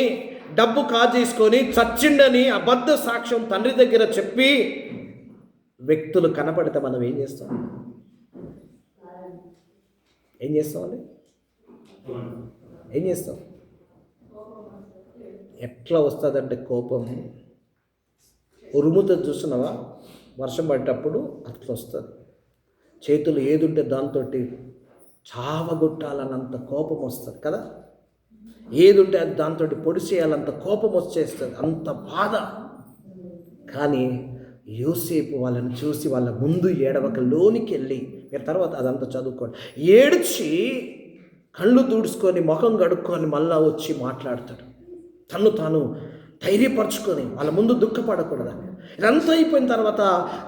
డబ్బు కాజేసుకొని చచ్చిండని అబద్ధ సాక్ష్యం తండ్రి దగ్గర చెప్పి వ్యక్తులు కనపడితే మనం ఏం చేస్తాం? ఏం చేస్తామండి? ఏం చేస్తాం? ఎట్లా వస్తుందంటే కోపం ఉరుముతో చూస్తున్నావా, వర్షం పడేటప్పుడు అట్లా వస్తుంది. చేతులు ఏదుంటే దాంతో చావగొట్టాలన్నంత కోపం వస్తుంది కదా. ఏదుంటే అది దాంతో పొడి చేయాలంత కోపం వచ్చేస్తుంది, అంత బాధ. కానీ యోసేపు వాళ్ళని చూసి వాళ్ళ ముందు ఏడవక లోనికి వెళ్ళి, మీరు తర్వాత అదంతా చదువుకోండి, ఏడ్చి కళ్ళు తుడుచుకొని ముఖం కడుక్కొని మళ్ళా వచ్చి మాట్లాడతాడు. తను తాను ధైర్యపరచుకొని వాళ్ళ ముందు దుఃఖపడకూడదని. ఇదంతా అయిపోయిన తర్వాత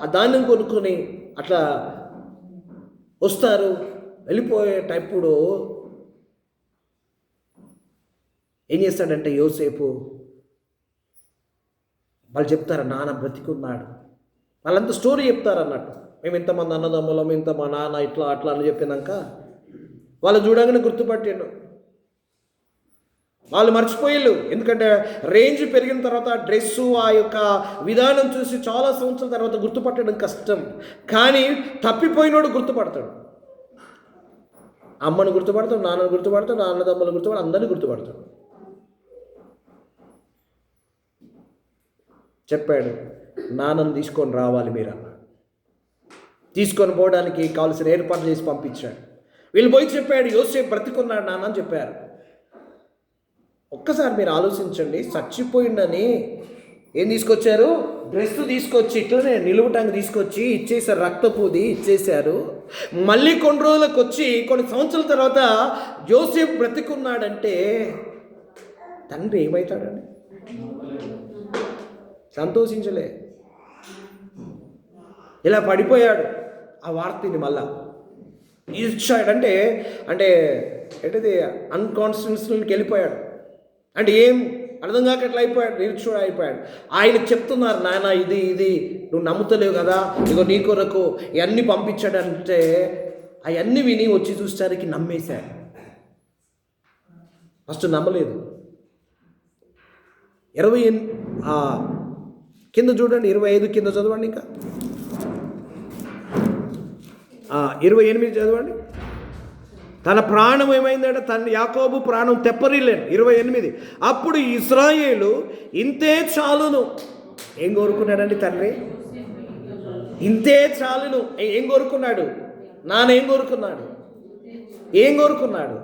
ఆ ధాన్యం కొనుక్కొని అట్లా వస్తారు. వెళ్ళిపోయేటప్పుడు ఏం చేస్తాడంటే యోసేపు, వాళ్ళు చెప్తారు నాన్న బ్రతికున్నాడు, వాళ్ళంతా స్టోరీ చెప్తారు అన్నట్టు. మేము ఇంతమంది అన్నదమ్ములం, ఇంత మా నాన్న ఇట్లా అట్లా అని చెప్పినాక వాళ్ళు చూడగానే గుర్తుపట్టిండు. వాళ్ళు మర్చిపోయారు, ఎందుకంటే రేంజ్ పెరిగిన తర్వాత డ్రెస్సు ఆ యొక్క విధానం చూసి చాలా సంవత్సరాల తర్వాత గుర్తుపట్టడం కష్టం. కానీ తప్పిపోయినోడు గుర్తుపడతాడు. అమ్మను గుర్తుపడతాడు, నాన్నను గుర్తుపడతాడు, అన్నదమ్ములు గుర్తుపడతాడు, అందరినీ గుర్తుపడతాడు. చెప్పాడు, నాన్నను తీసుకొని రావాలి మీరు అన్నాడు. తీసుకొని పోవడానికి కావాల్సిన ఏర్పాట్లు చేసి పంపించాడు. వీళ్ళు పోయి చెప్పాడు, యోసేపు బ్రతికున్నాడు నాన్న అని చెప్పారు. ఒక్కసారి మీరు ఆలోచించండి, చచ్చిపోయిందని ఏం తీసుకొచ్చారు? డ్రెస్ తీసుకొచ్చి ఇట్లనే నిలువటానికి తీసుకొచ్చి ఇచ్చేసారు, రక్తపూది ఇచ్చేశారు. మళ్ళీ కొన్ని రోజులకు వచ్చి కొన్ని సంవత్సరాల తర్వాత యోసేపు బ్రతికున్నాడంటే తండ్రి ఏమవుతాడండి? సంతోషించలే, ఇలా పడిపోయాడు. ఆ వార్తని మళ్ళా ఇచ్చాడంటే అంటే ఏంటిది అన్కాన్షియస్లోకి వెళ్ళిపోయాడు. అంటే ఏం అర్థం కాక ఎట్లా అయిపోయాడు, నిరుచుడు అయిపోయాడు. ఆయనకు చెప్తున్నారు, నాయన ఇది ఇది నువ్వు నమ్ముతలేవు కదా, ఇగో నీ కొరకు ఇవన్నీ పంపించాడంటే అవన్నీ విని వచ్చి చూసేసరికి నమ్మేశాడు. ఫస్ట్ నమ్మలేదు. 20 కింద చూడండి, 25 కింద చదవండి, ఇంకా 28 చదవండి. తన ప్రాణం ఏమైందంటే తన యాకోబు ప్రాణం తెప్పరిలేను. 28 అప్పుడు ఇశ్రాయేలు ఇంతే చాలును. ఏం కోరుకున్నాడండి తండ్రి? ఇంతే చాలును. ఏం కోరుకున్నాడు? నాన్న ఏం కోరుకున్నాడు? ఏం కోరుకున్నాడు?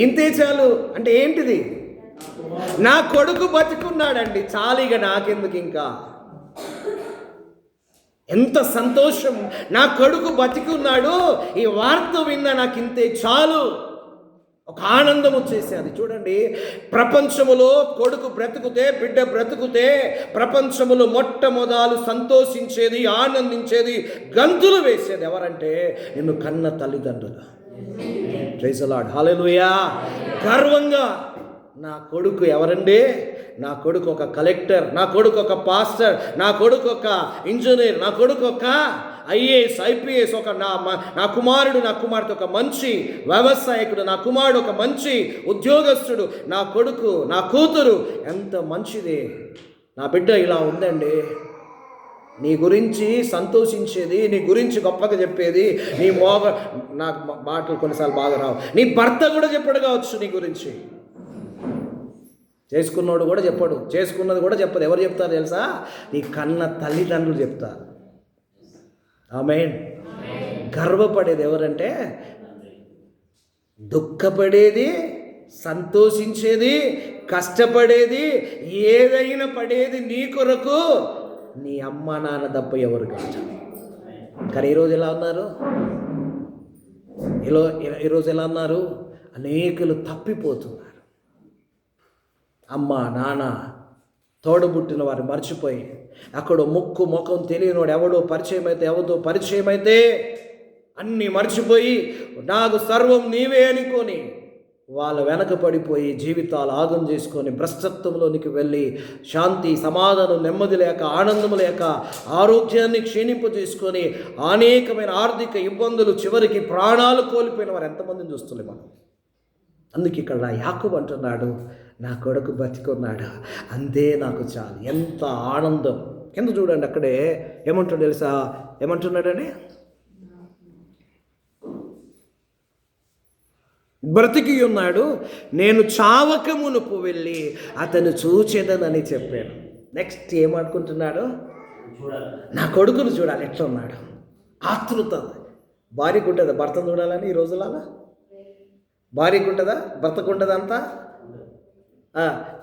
ఇంతే చాలు అంటే ఏంటిది? నా కొడుకు బతికున్నాడండి, చాలిగా నాకెందుకు ఇంకా. ఎంత సంతోషం, నా కొడుకు బతికున్నాడు, ఈ వార్త విన్నా నాకు ఇంతే చాలు. ఒక ఆనందం వచ్చేసేది. చూడండి, ప్రపంచములో కొడుకు బ్రతుకుతే, బిడ్డ బ్రతుకుతే ప్రపంచములో మొట్టమొదలు సంతోషించేది, ఆనందించేది, గంతులు వేసేది ఎవరంటే నిన్ను కన్న తల్లిదండ్రులు. ప్రైజ్ ది లార్డ్, హల్లెలూయా. గర్వంగా నా కొడుకు ఎవరండి? నా కొడుకు ఒక కలెక్టర్, నా కొడుకు ఒక పాస్టర్, నా కొడుకు ఒక ఇంజనీర్, నా కొడుకు ఒక ఐఏఎస్ ఐపీఎస్, ఒక నా కుమారుడు నా కుమార్తె ఒక మంచి వ్యవసాయకుడు, నా కుమారుడు ఒక మంచి ఉద్యోగస్తుడు, నా కొడుకు నా కూతురు ఎంత మంచిది, నా బిడ్డ ఇలా ఉందండి. నీ గురించి సంతోషించేది, నీ గురించి గొప్పగా చెప్పేది నీ నాకు మాటలు కొన్నిసార్లు బాగా రావు, నీ భర్త కూడా చెప్పడు కావచ్చు నీ గురించి. చేసుకున్నోడు కూడా చెప్పడు, చేసుకున్నది కూడా చెప్పదు. ఎవరు చెప్తారు తెలుసా? నీ కన్న తల్లిదండ్రులు చెప్తారు. ఆమేన్. గర్వపడేది ఎవరంటే, దుఃఖపడేది, సంతోషించేది, కష్టపడేది, ఏదైనా పడేది నీ కొరకు నీ అమ్మ నాన్న తప్ప ఎవరు కాదు. కానీ ఈరోజు ఎలా ఉన్నారు? ఈరోజు ఎలా ఉన్నారు? అనేకులు తప్పిపోతున్నారు. అమ్మ నాన్న తోడబుట్టిన వారు మర్చిపోయి, అక్కడ ముక్కు ముఖం తెలియనివాడు ఎవడో పరిచయం అయితే అన్నీ మర్చిపోయి నాకు సర్వం నీవే అనుకొని వాళ్ళ వెనక పడిపోయి జీవితాలు ఆగం చేసుకొని భ్రష్టత్వంలోనికి వెళ్ళి శాంతి సమాధానం నెమ్మది లేక ఆనందం లేక ఆరోగ్యాన్ని క్షీణింపజేసుకొని అనేకమైన ఆర్థిక ఇబ్బందులు, చివరికి ప్రాణాలు కోల్పోయిన వారు ఎంతమందిని చూస్తున్నాం మనం. అందుకే ఇక్కడ యాకోబు అంటున్నాడు, నా కొడుకు బతికున్నాడు, అంతే నాకు చాలు. ఎంత ఆనందం! కింద చూడండి, అక్కడే ఏమంటాడు తెలుసా? ఏమంటున్నాడని, బ్రతికి ఉన్నాడు, నేను చావక మునుపు వెళ్ళి అతను చూచేదనని చెప్పాను. నెక్స్ట్ ఏమనుకుంటున్నాడు? నా కొడుకును చూడాలి, ఎట్లా ఉన్నాడు. ఆతృత. భార్యకు ఉంటుందా భర్తను చూడాలని ఈ రోజులలో? భార్యకు ఉంటుందా? భర్తకు ఉంటుందా? అంతా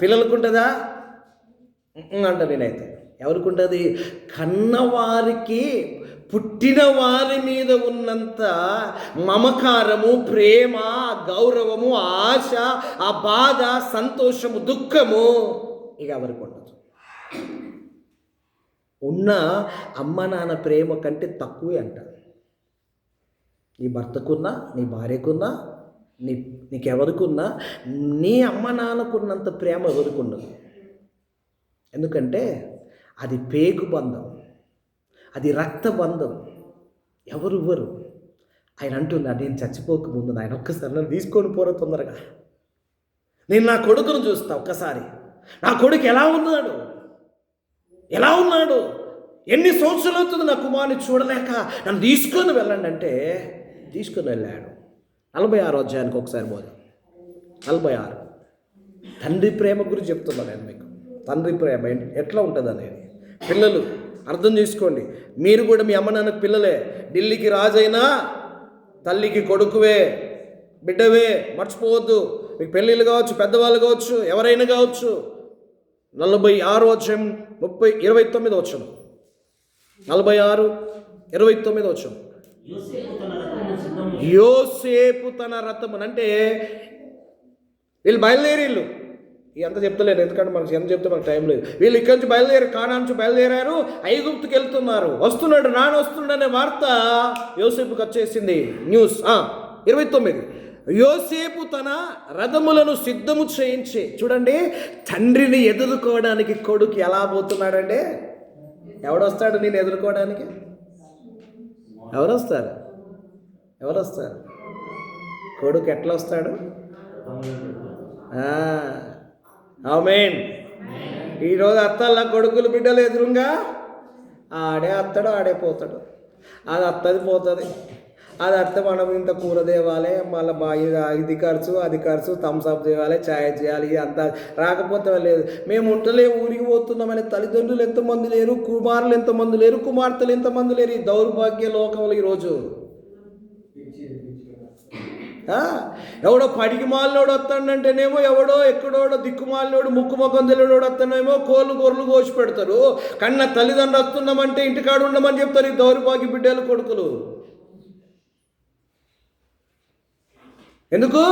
పిల్లలకు ఉంటుందా అంట. నేనైతే ఎవరికి ఉంటుంది? కన్నవారికి, పుట్టిన వారి మీద ఉన్నంత మమకారము, ప్రేమ, గౌరవము, ఆశ, ఆ బాధ, సంతోషము, దుఃఖము ఇక ఎవరికి ఉండదు. ఉన్న అమ్మ నాన్న ప్రేమ కంటే తక్కువే అంట. నీ భర్తకున్నా, నీ భార్యకున్నా, నీకెవరికున్నా నీ అమ్మ నాన్నకున్నంత ప్రేమ ఎవరికి ఉండదు. ఎందుకంటే అది పేగు బంధం, అది రక్త బంధం. ఎవరు ఆయన అంటున్నాడు, నేను చచ్చిపోకముందు ఆయన ఒక్కసారి నన్ను తీసుకొని పోరా తొందరగా, నేను నా కొడుకును చూస్తా ఒక్కసారి. నా కొడుకు ఎలా ఉన్నాడు, ఎన్ని సంవత్సరాలు అవుతుంది నా కుమారుని చూడలేక, నన్ను తీసుకొని వెళ్ళండి అంటే తీసుకొని వెళ్ళాడు. 46 అధ్యాయానికి ఒకసారి పోదాం. 46 తండ్రి ప్రేమ గురించి చెప్తున్నాను నేను మీకు. తండ్రి ప్రేమ ఎట్లా ఉంటుంది అనేది పిల్లలు అర్థం చేసుకోండి. మీరు కూడా మీ అమ్మ నాన్నకు పిల్లలే. ఢిల్లీకి రాజైనా తల్లికి కొడుకువే, బిడ్డవే, మర్చిపోవద్దు. మీకు పెళ్ళిళ్ళు కావచ్చు, పెద్దవాళ్ళు కావచ్చు, ఎవరైనా కావచ్చు. 46 అధ్యాయం 29 వచనం. 46, 29 వచనం. యోసేపు తన రథమును, అంటే వీళ్ళు బయలుదేరిళ్ళు. ఎంత చెప్తలేరు, ఎందుకంటే మనకి ఎంత చెప్తే మనకు టైం లేదు. వీళ్ళు ఇక్కడి నుంచి బయలుదేరి, కానాను నుంచి బయలుదేరారు, ఐగుప్తుకి వెళ్తున్నారు. నాన్న వస్తున్నాడనే వార్త యోసేపుకి వచ్చేసింది. న్యూస్ 29. యోసేపు తన రథములను సిద్ధము చేయించి, చూడండి తండ్రిని ఎదుర్కోవడానికి కొడుకు ఎలా పోతున్నాడంటే, ఎవడొస్తాడు నేను ఎదుర్కోవడానికి? ఎవరొస్తారు? కొడుకు ఎట్లా వస్తాడు? ఆమేన్. ఈరోజు అత్తల్లా కొడుకులు బిడ్డలు ఎదురుగా ఆడే అత్తడు, ఆడే పోతాడు. అది అత్తది పోతుంది. అది అత్త మనం ఇంత కూర తేవాలి, మళ్ళీ ఇది ఖర్చు, అది ఖర్చు, థమ్స్అప్ చేయాలి, ఛాయ్ చేయాలి, అంత రాకపోతే లేదు. మేము ఉంటలే ఊరికి పోతున్నామని తల్లిదండ్రులు ఎంతమంది లేరు, కుమారులు ఎంతమంది లేరు, కుమార్తెలు ఎంతమంది లేరు. ఈ దౌర్భాగ్య లోకంలో ఈరోజు ఎవడో పడికి మాలినోడు వస్తాడంటేనేమో, ఎవడో ఎక్కడోడో దిక్కుమాలినోడు ముక్కు ముఖం తెలియనోడు వస్తానేమో గొర్రెలు కోసి పెడతారు. కన్న తల్లిదండ్రులు వస్తున్నామంటే ఇంటికాడ ఉండమని చెప్తారు ఈ దౌర్భాగ్య బిడ్డలు కొడుకులు. ఎందుకు?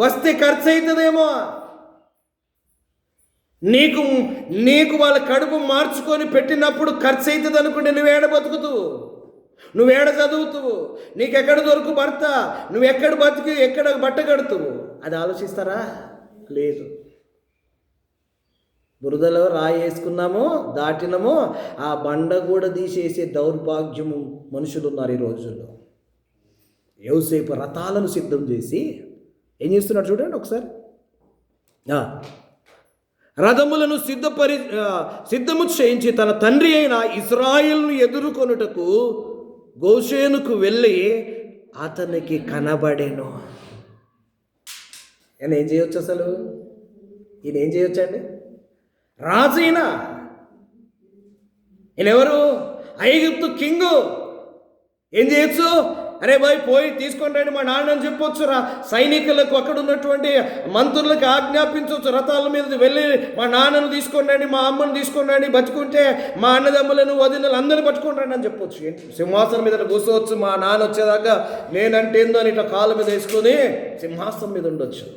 వస్తే ఖర్చు అవుతుందేమో. నీకు వాళ్ళ కడుపు మార్చుకొని పెట్టినప్పుడు ఖర్చు అవుతుంది అనుకుంటే నువ్వేడ బతుకుతావు, నువ్వేడ చదువుతావు, నీకెక్కడ దొరుకు భర్త, నువ్వెక్కడ బతికి ఎక్కడ బట్ట కడుతావు, అది ఆలోచిస్తారా? లేదు. బురదలో రాయి వేసుకున్నాము, దాటినము, ఆ బండ కూడా తీసేసే దౌర్భాగ్యము మనుషులు ఉన్నారు ఈ రోజుల్లో. యోసేపు రథాలను సిద్ధం చేసి ఏం చేస్తున్నాడు చూడండి ఒకసారి. రథములను సిద్ధము చేయించి తన తండ్రి అయిన ఇశ్రాయేలును ఎదుర్కొనుటకు గోషేనుకు వెళ్ళి అతనికి కనబడెను. ఈయన ఏం చేయొచ్చు అసలు? ఈయన ఏం చేయొచ్చండి? రాజు ఈయన ఎవరు? ఐగుప్తు కింగు. ఏం చేయొచ్చు? అరే బాయ్ పోయి తీసుకొని రండి మా నాన్నని చెప్పొచ్చురా, సైనికులకు అక్కడ ఉన్నటువంటి మంత్రులకు ఆజ్ఞాపించవచ్చు, రథాల మీద వెళ్ళి మా నాన్నను తీసుకొని రండి, మా అమ్మను తీసుకొని రండి, బతుకుంటే మా అన్నదమ్ములను వదినలు అందరిని పట్టుకొని రండి అని చెప్పొచ్చు. సింహాసనం మీద కూర్చోవచ్చు, మా నాన్న వచ్చేదాకా నేనంటే ఏందో అని ఇట్లా కాళ్ళ మీద వేసుకొని సింహాసనం మీద ఉండొచ్చు.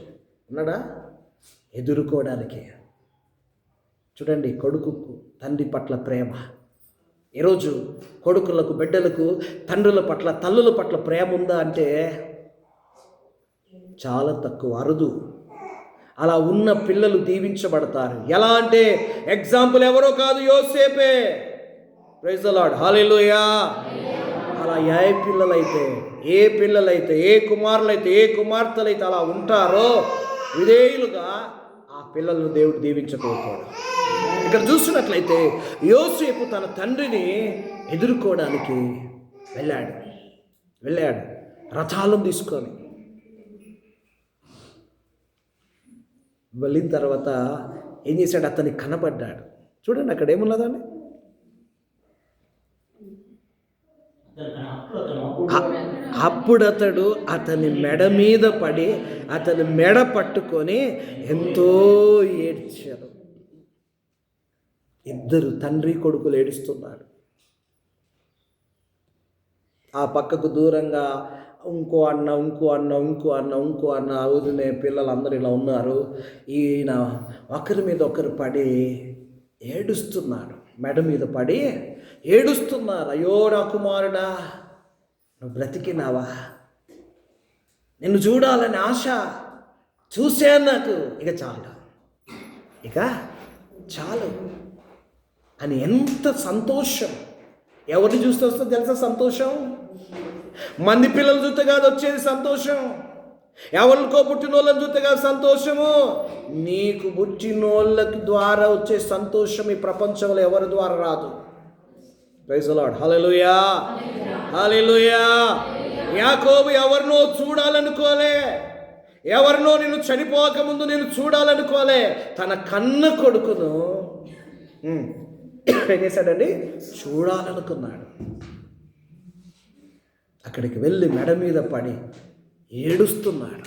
ఉన్నాడా? ఎదుర్కోవడానికి. చూడండి, కొడుకుకు తండ్రి పట్ల ప్రేమ. ఈరోజు కొడుకులకు, బిడ్డలకు తండ్రుల పట్ల, తల్లుల పట్ల ప్రేమ ఉందా అంటే చాలా తక్కువ, అరుదు. అలా ఉన్న పిల్లలు దీవించబడతారు. ఎలా అంటే ఎగ్జాంపుల్ ఎవరో కాదు, యోసేపే. ప్రైజ్ ది లార్డ్, హల్లెలూయా. అలా ఏ పిల్లలైతే ఏ కుమారులైతే ఏ కుమార్తెలైతే అలా ఉంటారో విధేయులుగా, ఆ పిల్లలను దేవుడు దీవించకపోతాడు. ఇక్కడ చూస్తున్నట్లయితే యోసేపు తన తండ్రిని ఎదుర్కోవడానికి వెళ్ళాడు రథాలను తీసుకొని. వెళ్ళిన తర్వాత ఏం చేశాడు? అతనికి కనబడ్డాడు. చూడండి అక్కడ ఏమున్నదండి, అప్పుడు అతడు అతని మెడ మీద పడి అతని మెడ పట్టుకొని ఎంతో ఏడ్చారు. ఇద్దరు తండ్రి కొడుకులు ఏడుస్తున్నారు. ఆ పక్కకు దూరంగా ఇంకో అన్న వదిలే పిల్లలందరూ ఇలా ఉన్నారు. ఈయన ఒకరి మీద ఒకరు పడి ఏడుస్తున్నారు, మెడ మీద పడి ఏడుస్తున్నారు. అయ్యో నా కుమారుడా, నువ్వు బ్రతికినావా, నిన్ను చూడాలని ఆశ, చూశాను, నాకు ఇక చాలు అని ఎంత సంతోషం. ఎవరిని చూస్తే వస్తుంది తెలుసా సంతోషం? మంది పిల్లలు చూస్తే కాదు వచ్చేది సంతోషం, ఎవరికో పుట్టినోళ్ళని చూస్తే కాదు సంతోషము, నీకు పుట్టినోళ్ళకి ద్వారా వచ్చే సంతోషం ఈ ప్రపంచంలో ఎవరి ద్వారా రాదు. ప్రైజ్ ది లార్డ్, హల్లెలూయా, హల్లెలూయా. యాకోబు ఎవరినో చూడాలనుకోలే, ఎవరినో నేను చనిపోకముందు నేను చూడాలనుకోలే, తన కన్న కొడుకును ఏం చేశాడండి? చూడాలనుకున్నాడు. అక్కడికి వెళ్ళి మెడ మీద పడి ఏడుస్తున్నారు.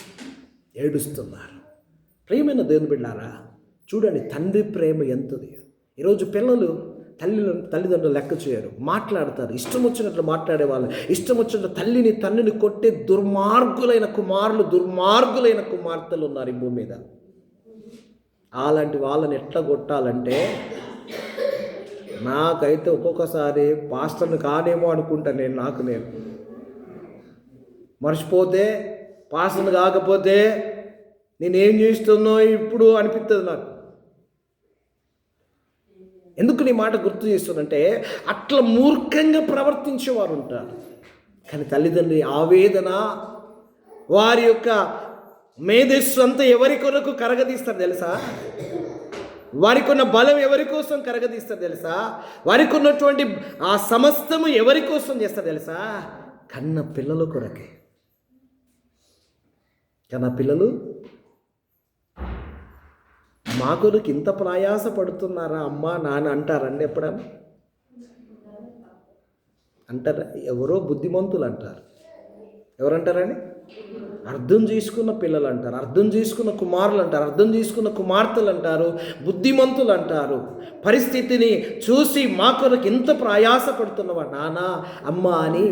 ప్రియమైన దేవుని బిడ్డలారా, చూడండి తండ్రి ప్రేమ ఎంతది. ఈరోజు పిల్లలు తల్లిదండ్రులు లెక్క చేయరు, మాట్లాడతారు, ఇష్టం వచ్చినట్లు మాట్లాడే వాళ్ళు, ఇష్టం వచ్చినట్లు తండ్రిని కొట్టే దుర్మార్గులైన కుమార్తెలు ఉన్నారు ఈ భూమి మీద. అలాంటి వాళ్ళని ఎట్లా కొట్టాలంటే, నాకైతే ఒక్కొక్కసారి పాస్టర్ని కానేమో అనుకుంటా నేను మర్చిపోతే, పాస్టర్ని కాకపోతే నేనేం చేస్తున్నో ఇప్పుడు అనిపిస్తుంది నాకు. ఎందుకు నీ మాట గుర్తు చేస్తుందంటే, అట్లా మూర్ఖంగా ప్రవర్తించేవారు ఉంటారు. కానీ తల్లిదండ్రి ఆవేదన, వారి యొక్క మేధస్సు అంతా ఎవరి కొరకు కరగదీస్తారు తెలుసా? వారికి ఉన్న బలం ఎవరి కోసం కరగదీస్తారు తెలుసా? వారికి ఉన్నటువంటి ఆ సమస్తము ఎవరి కోసం చేస్తారు తెలుసా? కన్న పిల్లల కొరకే. కన్న పిల్లలు మా కొరకు ఇంత ప్రయాస పడుతున్నారా అమ్మా నాన్న అంటారండి ఎప్పుడన్నా? అంటారా? ఎవరో బుద్ధిమంతులు అంటారు. ఎవరంటారండి? అర్థం చేసుకున్న పిల్లలు అంటారు, అర్థం చేసుకున్న కుమారులు అంటారు, అర్థం చేసుకున్న కుమార్తెలు అంటారు, బుద్ధిమంతులు అంటారు. పరిస్థితిని చూసి మా కొరకు ఇంత ప్రయాస పడుతున్నవా నాన్న అమ్మ అని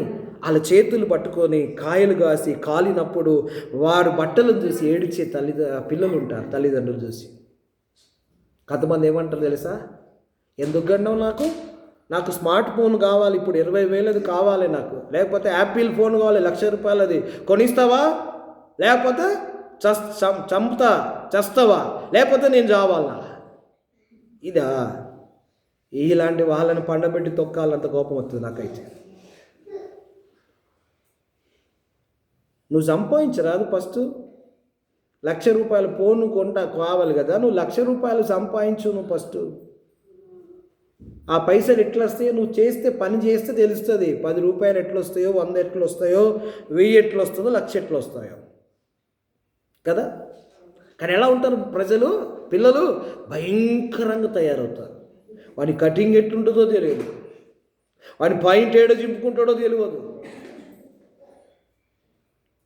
వాళ్ళ చేతులు పట్టుకొని కాయలు కాసి కాలినప్పుడు వారు బట్టలను చూసి ఏడిచే పిల్లలు ఉంటారు. తల్లిదండ్రులు చూసి కొంతమంది ఏమంటారు తెలుసా? ఎందుకు గండం, నాకు స్మార్ట్ ఫోన్ కావాలి, ఇప్పుడు 20,000 కావాలి నాకు, లేకపోతే యాపిల్ ఫోన్ కావాలి, 1,00,000 రూపాయలది కొనిస్తావా, లేకపోతే చస్తావా, లేకపోతే నేను చావాలా? ఇదా? ఇలాంటి వాళ్ళని పండబెట్టి తొక్కాలంత కోపం వస్తుంది నాకైతే. నువ్వు సంపాదించరాదు ఫస్ట్. 1,00,000 రూపాయల ఫోన్ కావాలి కదా, నువ్వు 1,00,000 రూపాయలు సంపాదించు నువ్వు ఫస్ట్. ఆ పైసలు ఎట్లా వస్తాయో నువ్వు చేస్తే, పని చేస్తే తెలుస్తుంది. 10 రూపాయలు ఎట్లా వస్తాయో, 100 ఎట్లా వస్తాయో, 1000 ఎట్లా వస్తుందో, 1,00,000 ఎట్లా వస్తాయో కదా. కానీ ఎలా ఉంటారు పిల్లలు భయంకరంగా తయారవుతారు. వాడి కటింగ్ ఎట్లుంటుందో తెలియదు, వాడి పాయింట్ ఏడో చింపుకుంటాడో తెలియదు.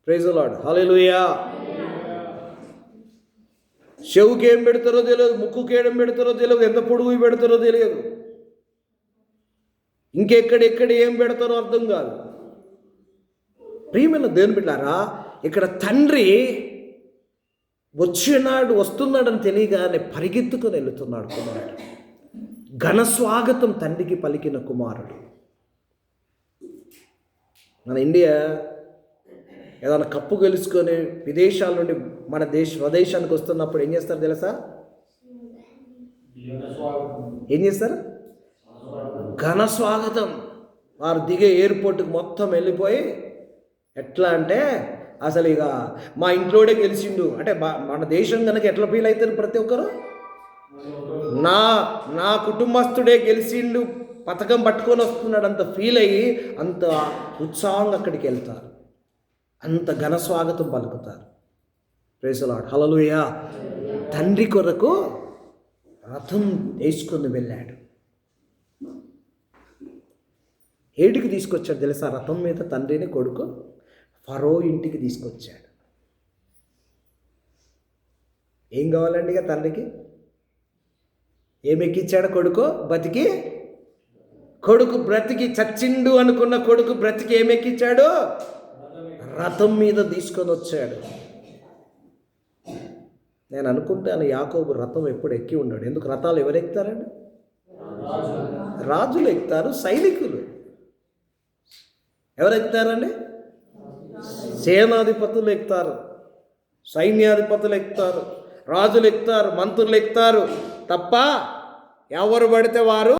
ప్రైజ్ ది లార్డ్, హల్లెలూయా. చెవుకి ఏం పెడతారో తెలియదు, ముక్కుకి ఏం పెడతారో తెలియదు, ఎంత పొడుగు పెడతారో తెలియదు, ఇంకెక్కడెక్కడ ఏం పెడతారో అర్థం కాదు. ప్రియమైన దేవుని బిడ్డలారా, ఇక్కడ తండ్రి వస్తున్నాడని తెలియగానే పరిగెత్తుకొని వెళుతున్నాడు కుమారుడు. ఘన స్వాగతం తండ్రికి పలికిన కుమారుడు. మన ఇండియా ఏదైనా కప్పు గెలుచుకొని విదేశాల నుండి మన స్వదేశానికి వస్తున్నప్పుడు ఏం చేస్తారు తెలుసా? ఏం చేస్తారు? ఘన స్వాగతం. వారు దిగే ఎయిర్పోర్ట్కి మొత్తం వెళ్ళిపోయి ఎట్లా అంటే అసలు ఇక మా ఇంట్లోనే గెలిచిండు అంటే మన దేశం కనుక ఎట్లా ఫీల్ అవుతారు ప్రతి ఒక్కరు? నా కుటుంబస్తుడే గెలిచిండు, పథకం పట్టుకొని వస్తున్నాడు అంత ఫీల్ అయ్యి అంత ఉత్సాహంగా అక్కడికి వెళ్తారు, అంత ఘన స్వాగతం పలుకుతారు. ప్రైజ్ ది లార్డ్, హల్లెలూయా. తండ్రి కొరకు రథం వేసుకొని వెళ్ళాడు. ఏడికి తీసుకొచ్చాడు తెలుసా? రథం మీద తండ్రిని కొడుకు ఫరో ఇంటికి తీసుకొచ్చాడు. ఏం కావాలండి ఇక తండ్రికి? ఏం ఎక్కించాడు? కొడుకు బ్రతికి చచ్చిండు అనుకున్న కొడుకు బ్రతికి ఏం ఎక్కించాడు? రథం మీద తీసుకొని వచ్చాడు. నేను అనుకుంటాను యాకోబు రథం ఎప్పుడు ఎక్కి ఉన్నాడు. ఎందుకు? రథాలు ఎవరు ఎక్కుతారండి? రాజులు ఎక్కుతారు, సైనికులు. ఎవరు ఎక్కుతారండి? సేనాధిపతులు ఎక్కుతారు, సైన్యాధిపతులు ఎక్కుతారు, రాజులు ఎక్కుతారు, మంత్రులు ఎక్కుతారు తప్ప ఎవరు పడితే వారు